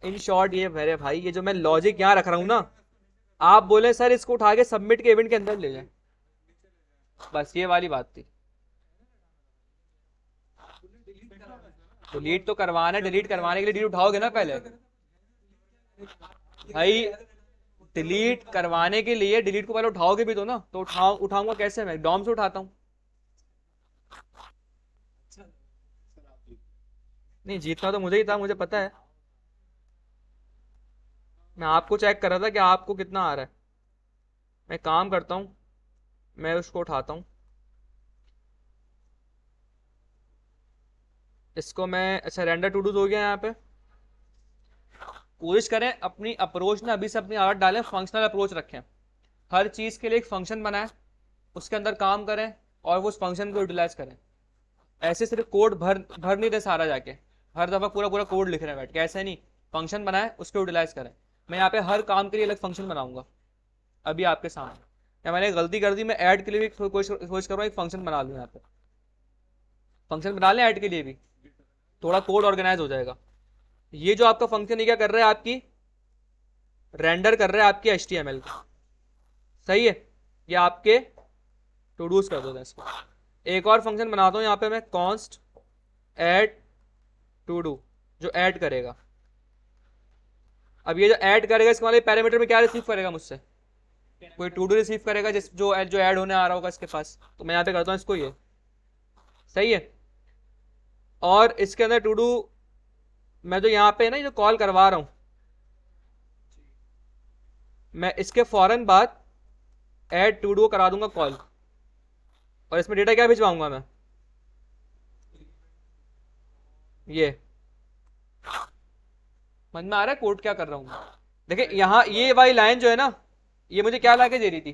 इन शॉर्ट ये मेरे भाई ये जो मैं लॉजिक यहाँ रख रहा हूँ ना, आप बोले सर इसको उठा के सबमिट के इवेंट के अंदर ले जाए, बस ये वाली बात थी। डिलीट तो करवाना है, डिलीट करवाने के लिए डिलीट उठाओगे ना पहले भाई। डिलीट करवाने के लिए डिलीट को पहले उठाओगे भी तो ना, तो उठाऊंगा कैसे? मैं डॉम से उठाता हूँ। नहीं जीतना तो मुझे ही था, मुझे पता है। मैं आपको चेक कर रहा था कि आपको कितना आ रहा है। मैं काम करता हूँ, मैं उसको उठाता हूँ। इसको मैं अच्छा रेंडर टू डू हो गया यहाँ पे। कोशिश करें अपनी अप्रोच ना अभी से अपनी आदत डालें, फंक्शनल अप्रोच रखें। हर चीज़ के लिए एक फंक्शन बनाएं, उसके अंदर काम करें और वो उस फंक्शन को यूटिलाइज करें। ऐसे सिर्फ कोड भर नहीं दे सारा जाके, हर दफ़ा पूरा पूरा कोड लिख रहे हैं बैठ के, ऐसे नहीं। फंक्शन बनाएं, उसको यूटिलाइज करें। मैं यहाँ पे हर काम के लिए अलग फंक्शन बनाऊंगा अभी आपके सामने। या मैंने गलती कर दी, मैं ऐड के लिए भी कोशिश कर रहा हूँ एक फंक्शन बना लूँ। यहाँ पे फंक्शन बना लें ऐड के लिए भी, थोड़ा कोड ऑर्गेनाइज हो जाएगा। ये जो आपका फंक्शन है क्या कर रहा है? आपकी रेंडर कर रहा है आपकी HTML को। सही है। ये आपके टू डूज कर दो इसको। एक और फंक्शन बनाता हूँ यहाँ पे मैं, कॉन्स्ट ऐड टू डू, जो ऐड करेगा। अब ये जो ऐड करेगा इसके वाले पैरामीटर में क्या रिसीव करेगा मुझसे? कोई टू डू रिसीव करेगा जो ऐड होने आ रहा होगा इसके पास। तो मैं यहाँ पे करता हूँ इसको ये। सही है। और इसके अंदर टू डू मैं जो यहाँ पे ना जो कॉल करवा रहा हूँ, मैं इसके फौरन बाद ऐड टू डू करा दूंगा कॉल। और इसमें डेटा क्या भिजवाऊंगा मैं? ये समझ में आ रहा है कोड क्या कर रहा हूँ? देखिए यहाँ ये वाली लाइन जो है ना, ये मुझे क्या लाके दे रही थी?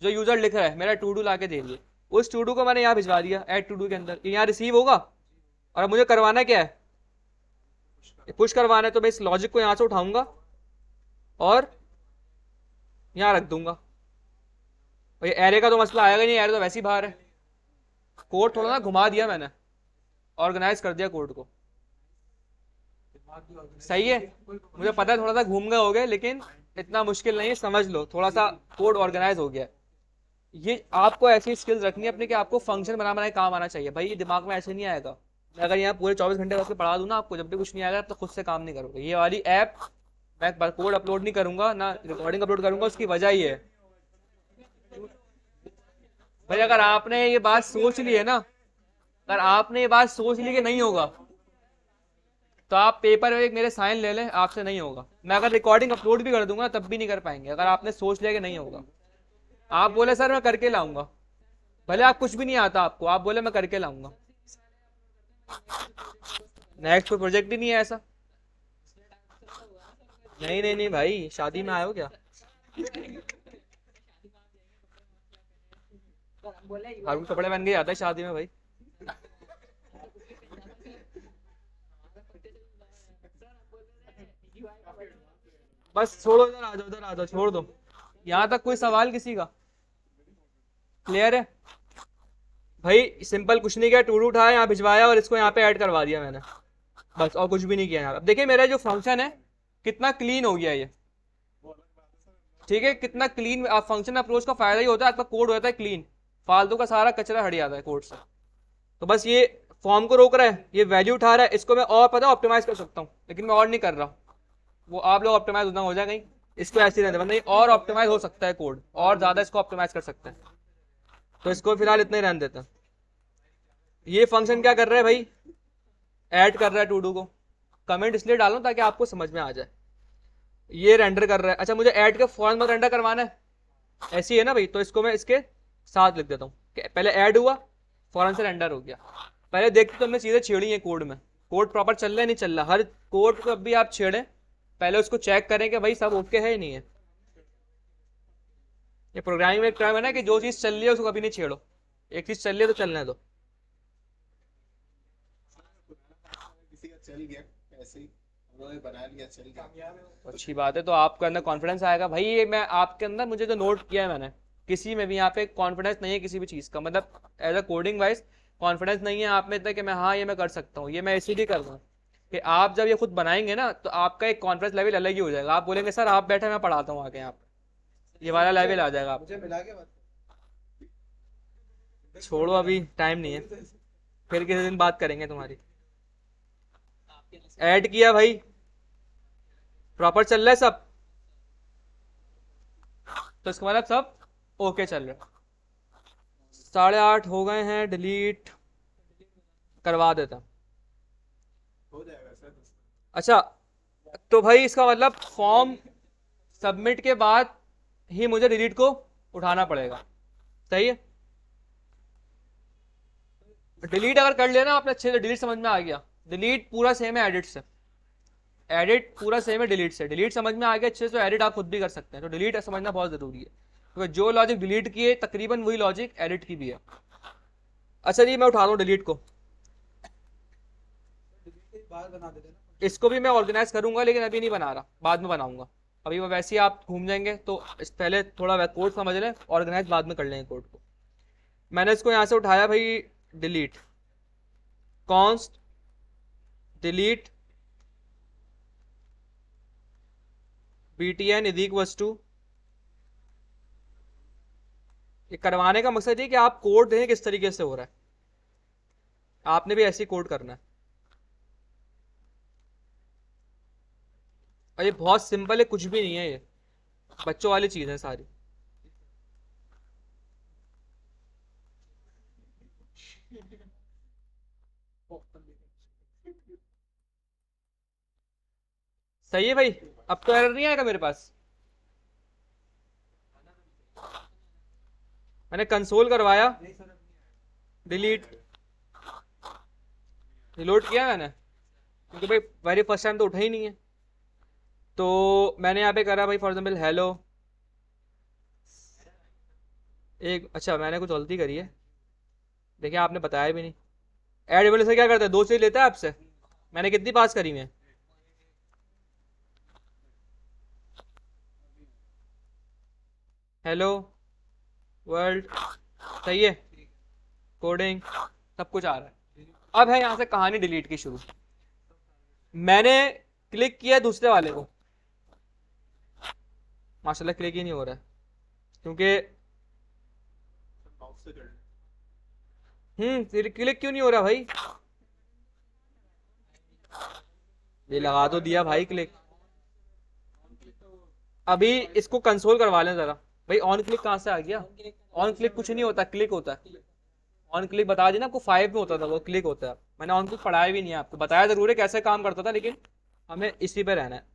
जो यूजर लिख रहा है मेरा टू डू लाके दे रही है। उस टू डू को मैंने यहाँ भिजवा दिया ऐड टू डू के अंदर, यहाँ रिसीव होगा। और मुझे करवाना क्या है? पुश करवाना है। तो मैं इस लॉजिक को यहाँ से उठाऊंगा और यहाँ रख दूंगा। और ये एरे का तो मसला आएगा नहीं, एरे तो वैसे ही बाहर है। कोड थोड़ा ना घुमा दिया मैंने, ऑर्गेनाइज कर दिया कोड को। सही है। मुझे पता है थोड़ा सा घूम गए हो गए, लेकिन इतना मुश्किल नहीं है, समझ लो। थोड़ा सा कोड ऑर्गेनाइज हो गया। ये आपको ऐसी स्किल्स रखनी है अपने कि आपको फंक्शन बना के काम आना चाहिए भाई। ये दिमाग में ऐसे नहीं आएगा। मैं अगर यहाँ पूरे 24 घंटे बस पढ़ा दूँ ना आपको, जब भी कुछ नहीं आएगा तो खुद से काम नहीं करोगे। ये वाली ऐप मैं कोड अपलोड नहीं करूंगा ना रिकॉर्डिंग अपलोड करूंगा, उसकी वजह ही है भाई। अगर आपने ये बात सोच ली है ना, अगर आपने ये बात सोच ली कि नहीं होगा, तो आप पेपर में एक मेरे साइन ले लें, आपसे नहीं होगा। मैं अगर रिकॉर्डिंग अपलोड भी कर दूंगा तब भी नहीं कर पाएंगे, अगर आपने सोच लिया कि नहीं होगा। आप बोले सर मैं करके लाऊंगा, भले आप कुछ भी नहीं आता आपको, आप बोले मैं करके लाऊंगा। नेक्स्ट कोई प्रोजेक्ट ही नहीं है ऐसा। नहीं नहीं नहीं भाई, शादी में आए हो क्या? हारून कपड़े पहन के जाता है शादी में भाई। बस छोड़ो, इधर आ जाओ, इधर आ जाओ, छोड़ दो। यहाँ तक कोई सवाल किसी का? क्लियर है भाई? सिंपल कुछ नहीं किया, टू डू उठाया, यहाँ भिजवाया और इसको यहाँ पे ऐड करवा दिया मैंने, बस। और कुछ भी नहीं किया यहाँ। अब देखिए मेरा जो फंक्शन है कितना क्लीन हो गया ये। ठीक है, कितना क्लीन। फंक्शन अप्रोच का फायदा ही होता है, आपका कोड होता है क्लीन, फालतू का सारा कचरा हट जाता है कोड से। तो बस ये फॉर्म को रोक रहा है, ये वैल्यू उठा रहा है, इसको मैं और पता ऑप्टिमाइज कर सकता हूँ, लेकिन मैं और नहीं कर रहा। वो आप लोग ऑप्टिमाइज उतना हो जाए कहीं, इसको ऐसे ही रहने दे। नहीं, और ऑप्टिमाइज हो सकता है कोड, और ज्यादा इसको ऑप्टिमाइज कर सकते हैं। तो इसको फिलहाल इतना ही रहने देते हैं। ये फंक्शन क्या कर रहा है भाई? ऐड कर रहा है टू डू को। कमेंट इसलिए डालो ताकि आपको समझ में आ जाए। ये रेंडर कर रहा है। अच्छा, मुझे ऐड के फौरन में रेंडर करवाना है, ऐसी है ना भाई, तो इसको मैं इसके साथ लिख देता हूँ। पहले ऐड हुआ, फौरन से रेंडर हो गया। पहले देखते तो हमने चीजें छेड़ी है कोड में, कोड प्रॉपर चल रहा है नहीं चल रहा। हर कोड को जब भी आप छेड़े पहले उसको चेक करें कि भाई सब ओके है या नहीं है। ये प्रोग्रामिंग में एक टर्म है ना कि जो चीज चल रही है उसको कभी नहीं छेड़ो, एक चीज चल रही है तो चलने दो। किसी का चल गया ऐसे ही, हम लोगों ने बना लिया, चल गया। अच्छी बात है, तो आपके अंदर कॉन्फिडेंस आएगा भाई। ये मैं आपके अंदर, मुझे जो नोट किया है मैंने, किसी में भी यहाँ पे कॉन्फिडेंस नहीं है किसी भी चीज़ का, मतलब as a coding wise confidence नहीं है आप में इतना कि मैं हाँ ये मैं कर सकता हूँ। ये मैं इसीलिए कर रहा हूँ कि आप जब ये खुद बनाएंगे ना तो आपका एक कॉन्फिडेंस लेवल अलग ही हो जाएगा। आप बोलेंगे सर आप बैठे मैं पढ़ाता हूँ आगे, यहाँ पे ये वाला लेवल आ जाएगा आप। मुझे मिला के बात छोड़ो अभी टाइम नहीं है, फिर किसी दिन बात करेंगे तुम्हारी। ऐड किया भाई, प्रॉपर चल रहा है सब, तो इसका मतलब सब ओके चल रहा है। 8:30 हो गए हैं, डिलीट करवा देता। हो जाएगा सर। अच्छा, तो भाई इसका मतलब फॉर्म सबमिट के बाद ही मुझे डिलीट को उठाना पड़ेगा, सही है? डिलीट अगर कर लिया ना आपने अच्छे से, डिलीट समझ में आ गया। डिलीट पूरा सेम है एडिट से, एडिट पूरा सेम है डिलीट से। डिलीट समझ में आ गया अच्छे से, तो एडिट आप खुद भी कर सकते हैं। तो डिलीट समझना बहुत जरूरी है, क्योंकि जो लॉजिक डिलीट की है तकरीबन वही लॉजिक एडिट की भी है। अच्छा जी, मैं उठा दूँ डिलीट को, बाहर बना देते ना। इसको भी मैं ऑर्गेनाइज करूंगा, लेकिन अभी नहीं बना रहा, बाद में बनाऊंगा। अभी वो वैसे ही आप घूम जाएंगे, तो पहले थोड़ा कोड समझ लें, ऑर्गेनाइज बाद में कर लेंगे कोड को। मैंने इसको यहाँ से उठाया भाई, delete const delete btn is equals to, ये करवाने का मकसद ये कि आप कोड दें किस तरीके से हो रहा है, आपने भी ऐसे ही कोड करना है। और ये बहुत सिंपल है, कुछ भी नहीं है, ये बच्चों वाली चीज है सारी। सही है भाई, अब तो एरर नहीं आएगा मेरे पास। मैंने कंसोल करवाया, नहीं सर, डिलीट रिलोड किया मैंने, क्योंकि भाई वेरी फर्स्ट टाइम तो उठा ही नहीं है। तो मैंने यहाँ पे करा भाई फॉर एग्जाम्पल हेलो एक, अच्छा मैंने कुछ गलती करी है, देखिए आपने बताया भी नहीं। ऐड एबल से क्या करता है, 2 चीज लेता है आपसे। मैंने कितनी पास करी मैं, हेलो वर्ल्ड, सही है, कोडिंग सब कुछ आ रहा है। अब है यहाँ से कहानी डिलीट की शुरू। मैंने क्लिक किया दूसरे वाले को, माशाल्लाह क्लिक ही नहीं हो रहा है, क्योंकि माउस से कर क्लिक क्यों नहीं हो रहा भाई? ये लगा तो दिया भाई क्लिक। अभी इसको कंसोल करवा लें जरा भाई। ऑन क्लिक कहाँ से आ गया? ऑन क्लिक कुछ नहीं होता, क्लिक होता है। ऑन क्लिक बता दी ना आपको, 5 में होता था वो, क्लिक होता है। मैंने ऑन क्लिक पढ़ाया भी नहीं है आपको, बताया जरूर है कैसे काम करता था, लेकिन हमें इसी पे रहना है।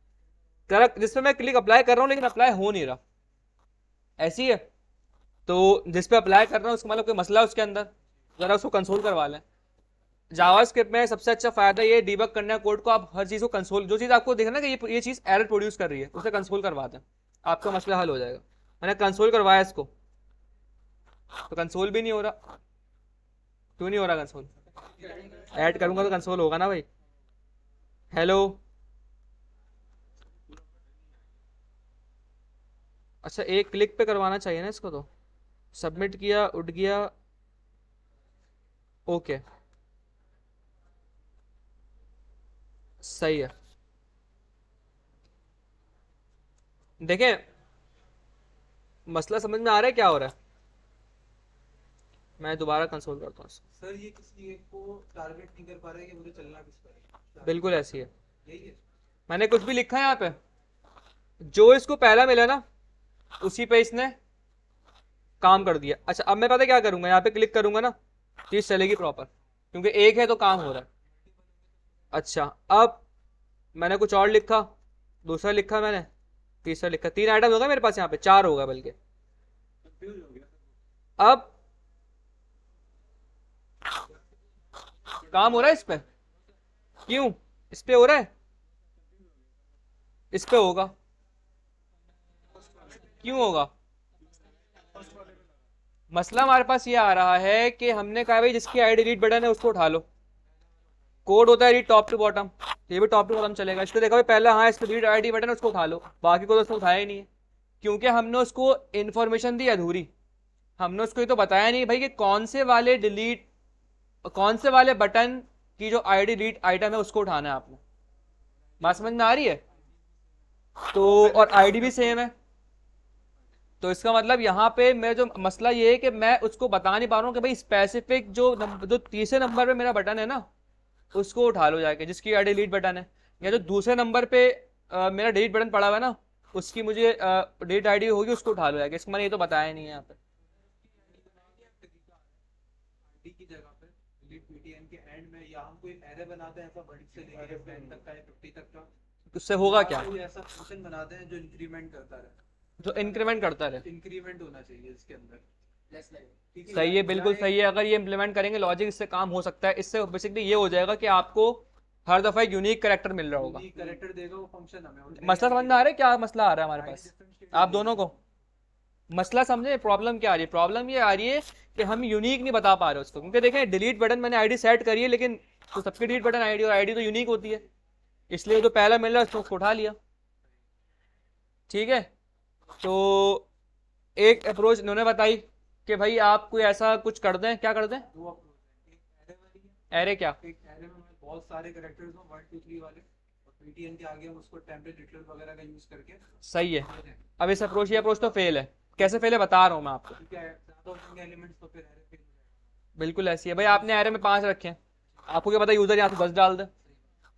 जरा जिसपे मैं क्लिक अप्लाई कर रहा हूँ लेकिन अप्लाई हो नहीं रहा, ऐसी है। तो जिस पे अप्लाई कर रहा हूँ उसका मतलब कोई मसला है उसके अंदर, जरा उसको कंसोल करवा लें। जावास्क्रिप्ट में सबसे अच्छा फायदा ये डीबग करना है कोड को, आप हर चीज को कंसोल, जो चीज आपको देखना कि ये चीज एरर प्रोड्यूस कर रही है उसे कंसोल करवा दें, आपका मसला हल हो जाएगा। मैंने कंसोल करवाया इसको, तो कंसोल भी नहीं हो रहा। क्यों नहीं हो रहा कंसोल? ऐड करूंगा तो कंसोल होगा ना भाई। हेलो, अच्छा एक क्लिक पे करवाना चाहिए ना इसको, तो सबमिट किया, उठ गया, ओके सही है। देखें मसला समझ में आ रहा है क्या हो रहा है? मैं दोबारा कंसोल करता हूँ इसको। सर ये किसी एक को टारगेट नहीं कर पा रहे कि मुझे चलना किस पर है। बिल्कुल ऐसी है। यही है। मैंने कुछ भी लिखा है यहाँ पे, जो इसको पहला मिला ना उसी पे इसने काम कर दिया। अच्छा अब मैं पता क्या करूंगा, यहाँ पे क्लिक करूंगा ना, चीज चलेगी प्रॉपर, क्योंकि एक है तो काम हो रहा है। अच्छा अब मैंने कुछ और लिखा, दूसरा लिखा मैंने, तीसरा लिखा, 3 आइटम होगा मेरे पास, यहाँ पे 4 होगा बल्कि। कंफ्यूज हो गया। अब काम हो रहा है इस पे, क्यों इस पे हो रहा है, इस पे होगा, क्यों होगा? मसला हमारे पास ये आ रहा है कि हमने कहा भाई जिसकी आई डिलीट बटन है उसको उठा लो। कोड होता है रीड टॉप टू बॉटम, ये भी टॉप टू बॉटम चलेगा। इसको देखा भाई पहले, हाँ इसको रीड आई डी बटन है उसको उठा लो, बाकी को तो उसने उठाया ही नहीं है, क्योंकि हमने उसको इन्फॉर्मेशन दी अधूरी। हमने उसको ये तो बताया नहीं भाई कि कौन से वाले डिलीट, कौन से वाले बटन की जो आई डिलीट आइटम है उसको उठाना है आपने। बात समझ में आ रही है? तो और आईडी भी सेम है, तो इसका मतलब यहाँ पे मैं जो मसला ये है कि मैं उसको बता नहीं पा रहा हूँ कि भाई स्पेसिफिक जो तीसरे नंबर पे मेरा बटन है ना उसको उठा लो जाके, जिसकी आई डिलीट बटन है, या जो दूसरे नंबर पे मेरा डिलीट बटन पड़ा हुआ है ना उसकी मुझे डिलीट आईडी होगी उसको उठा लो जाके। इसको मैंने ये तो बताया नहीं है यहाँ पे। आईडी की जगह पे डिलीट बीटीएन के एंड में या हम कोई एरे बनाते हैं ऐसा बड़ी से लेके 10 तक का या 50 तक का, उससे होगा क्या? कोई ऐसा फंक्शन बनाते हैं जो इंक्रीमेंट करता रहे, जो इंक्रीमेंट करता रहे। इंक्रीमेंट होना चाहिए इसके अंदर। ठीक है, सही है, बिल्कुल सही है। अगर ये इम्प्लीमेंट करेंगे लॉजिक, इससे काम हो सकता है। इससे बेसिकली ये हो जाएगा कि आपको हर दफा एक यूनिक कैरेक्टर मिल रहा होगा। कैरेक्टर देगा वो फंक्शन हमें। मसला समझ में आ रहा है क्या मसला आ रहा है हमारे पास आप दोनों को? मसला समझे, प्रॉब्लम क्या आ रही है? प्रॉब्लम ये आ रही है कि हम यूनिक नहीं बता पा रहे उसको, क्योंकि देखें डिलीट बटन मैंने आईडी सेट करी है, लेकिन तो सबकी डिलीट बटन आईडी और आईडी तो यूनिक होती है, इसलिए जो पहला मिल रहा है उसको उठा लिया। ठीक है, तो एक अप्रोच इन्होंने बताई कि भाई आप कोई ऐसा कुछ कर दें। क्या कर दें? दो अप्रोच है, एक एरे वाली है, एरे क्या? एक एरे में बहुत सारे कैरेक्टर्स हो 1 2 3 वाले, और बीटीएन के आगे हम उसको टेम्पलेट लिटरल वगैरह का यूज करके। सही है। अब इस अप्रोच, ये अप्रोच तो फेल है। कैसे फेल है बता रहा हूँ मैं आपको। ठीक है, ज्यादा होंगे एलिमेंट्स तो फिर एरे फेल हो जाएगा। बिल्कुल ऐसी है भाई, आपने एरे में 5 रखे हैं, आपको क्या पता यूजर यहाँ से 10 डाल दे,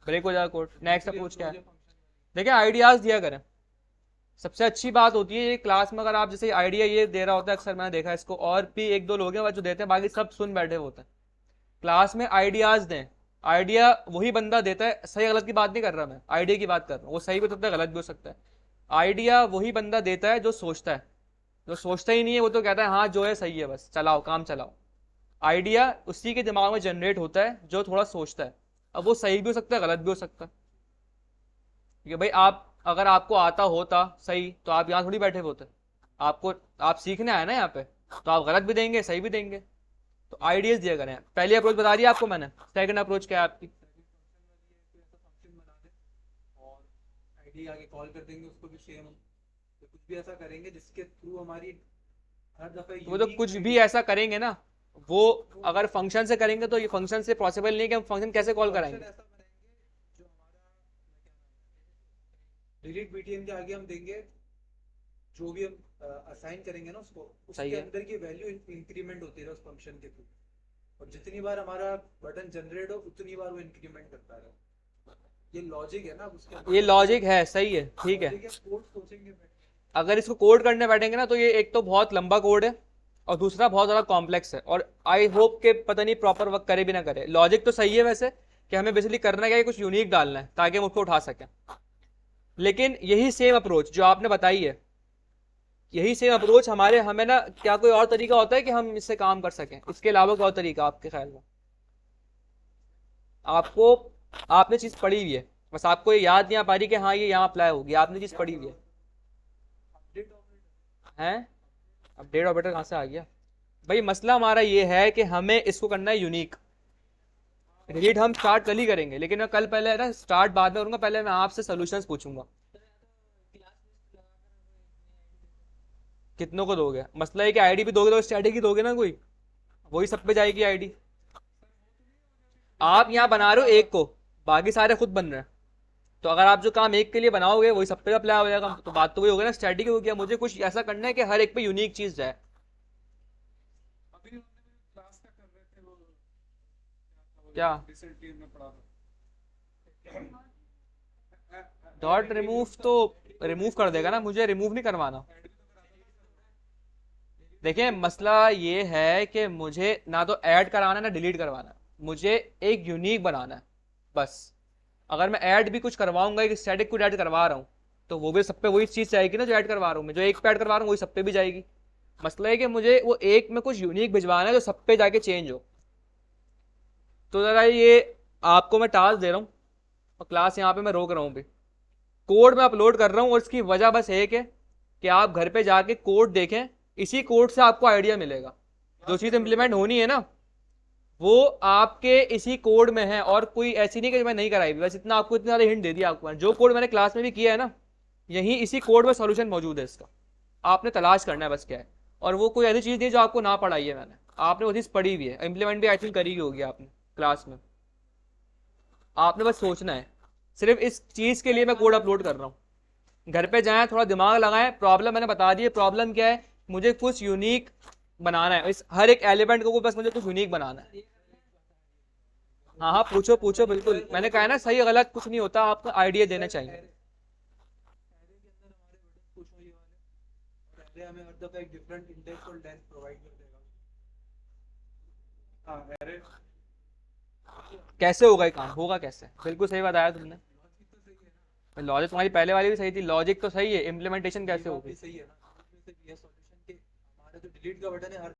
ब्रेक हो जाएगा कोड। नेक्स्ट अप्रोच क्या है? देखिए आइडियाज दिया करें, सबसे अच्छी बात होती है ये क्लास में। अगर आप जैसे आइडिया ये दे रहा होता है, अक्सर मैंने देखा है इसको, और भी 1 2 लोग हैं जो देते हैं, बाकी सब सुन बैठे होते हैं। क्लास में आइडियाज दें, आइडिया वही बंदा देता है, सही गलत की बात नहीं कर रहा मैं, आइडिया की बात कर रहा हूँ। वो सही भी हो सकता है, गलत भी हो सकता है। आइडिया वही बंदा देता है जो सोचता है, जो सोचता ही नहीं है वो तो कहता है हाँ जो है सही है, बस चलाओ काम चलाओ। आइडिया उसी के दिमाग में जनरेट होता है जो थोड़ा सोचता है। अब वो सही भी हो सकता है, गलत भी हो सकता है। कि भाई आप, अगर आपको आता होता सही तो आप यहाँ थोड़ी बैठे होते। आपको, आप सीखने आए ना यहाँ पे, तो आप गलत भी देंगे सही भी देंगे। तो आइडियाज दिया करें। पहली अप्रोच बता दिया आपको मैंने। सेकंड अप्रोच क्या है आपकी? फंक्शन बना दे और आईडी आगे कॉल कर देंगे उसको भी सेम, तो कुछ भी ऐसा करेंगे जिसके थ्रू हमारी हर दफा वो तो कुछ भी ऐसा करेंगे ना, वो अगर फंक्शन से करेंगे तो ये फंक्शन से पॉसिबल नहीं है कि हम फंक्शन कैसे कॉल कराएंगे। ऐसा बनाएंगे जो हमारा डिलीट बीटीएन के आगे हम देंगे जो भी हम असाइन करेंगे ना उसको, सही उसके है। अंदर की वैल्यू इंक्रीमेंट होती रहे उस फंक्शन के थ्रू, और जितनी बार हमारा बटन जनरेट हो उतनी बार वो इंक्रीमेंट करता रहे। ये लॉजिक है ना उसके अंदर। ये लॉजिक है, सही है, ठीक है। कोड सोचेंगे अगर इसको कोड करने बैठेंगे ना तो ये एक तो बहुत लंबा कोड है और दूसरा बहुत ज़्यादा कॉम्प्लेक्स है, और आई होप के पता नहीं प्रॉपर वर्क करे भी ना करे। लॉजिक तो सही है वैसे कि हमें बेसिकली करना क्या है, कुछ यूनिक डालना है ताकि हम उसको उठा सकें। लेकिन यही सेम अप्रोच जो आपने बताई है, यही सेम अप्रोच हमें ना, क्या कोई और तरीका होता है कि हम इससे काम कर सकें? इसके अलावा कोई और तरीका आपके ख्याल में? आपको, आपने चीज़ पढ़ी हुई है, बस आपको ये याद नहीं आ पा रही कि हाँ ये यहाँ अप्लाई होगी। आपने चीज़ पढ़ी हुई है। अपडेट ऑपरेटर कहाँ से आ गया भाई? मसला हमारा ये है कि हमें इसको करना है यूनिक। डिलीट हम स्टार्ट कल ही करेंगे, लेकिन मैं कल पहले ना स्टार्ट बाद में करूंगा, पहले मैं आपसे सोल्यूशंस पूछूंगा। कितनों को दोगे? मसला है कि आईडी भी दोगे तो स्टैटिक ही दोगे ना, कोई वही सब पे जाएगी आईडी। आप यहाँ बना रहे हो एक को, बाकी सारे खुद बन रहे हैं, तो अगर आप जो काम एक के लिए बनाओगे वही सब पे अप्लाई हो जाएगा। तो बात तो वही होगी ना, स्टैटिक हो गया। मुझे कुछ ऐसा करना है कि हर एक पे यूनिक चीज जाए। अभी क्लास का कर रहे थे वो क्या? रिसेंटली में पढ़ा डॉट रिमूव तो रिमूव कर देगा ना, मुझे रिमूव नहीं करवाना। देखिए मसला ये है कि मुझे ना तो ऐड कराना है ना डिलीट करवाना, मुझे एक यूनिक बनाना है बस। अगर मैं ऐड भी कुछ करवाऊंगा, एक स्टैटिक कुछ ऐड करवा रहा हूँ, तो वो भी सब पे वही चीज़ जाएगी ना जो ऐड करवा रहा हूँ मैं। जो एक पे ऐड करवा रहा हूँ वही सब पे भी जाएगी। मसला है कि मुझे वो एक में कुछ यूनिक भिजवाना है जो सब पे जाके चेंज हो। तो ज़रा ये आपको मैं टास्क दे रहा हूँ और क्लास यहाँ पे मैं रोक रहा हूँ भी। कोड मैं अपलोड कर रहा हूँ और इसकी वजह बस एक है कि आप घर पे जाके कोड देखें, इसी कोड से आपको आइडिया मिलेगा। जो चीज़ इम्प्लीमेंट होनी है ना वो आपके इसी कोड में है, और कोई ऐसी नहीं कि मैं नहीं कराई, बस इतना आपको, इतने सारे हिंट दे दिया आपको। जो कोड मैंने क्लास में भी किया है ना, यही इसी कोड में सॉल्यूशन मौजूद है इसका। आपने तलाश करना है बस क्या है। और वो कोई ऐसी चीज़ नहीं जो आपको ना पढ़ाई है मैंने, आपने वो चीज़ पढ़ी हुई है, इम्प्लीमेंट भी आई थिंक करी होगी आपने क्लास में। आपने बस सोचना है। सिर्फ इस चीज़ के लिए मैं कोड अपलोड कर रहा हूँ। घर पे जाएं, थोड़ा दिमाग लगाएं। प्रॉब्लम मैंने बता दी है। प्रॉब्लम क्या है, मुझे कुछ यूनिक बनाना है, इस हर एक एलिमेंट को बस मुझे कुछ यूनिक बनाना है। हाँ हाँ, पूछो पूछो, बिल्कुल। मैंने कहा है ना, सही गलत कुछ नहीं होता, आपको आइडिया देना चाहिए। एरे के अंदर हमारे बटन पुश हो ये वाले, और एरे हमें हर दफा एक डिफरेंट इंडेक्स और लेंथ प्रोवाइड कर देगा। हाँ, एरे कैसे होगा ये काम, होगा कैसे? बिल्कुल सही बताया तुमने। लॉजिक तो सही है ना, लॉजिक तुम्हारी पहले वाली भी सही थी, लॉजिक तो सही है, इम्प्लीमेंटेशन ये कैसे बात होगी? भी सही है ना। इसमें से ये सॉल्यूशन के हमारा जो डिलीट का बटन है हर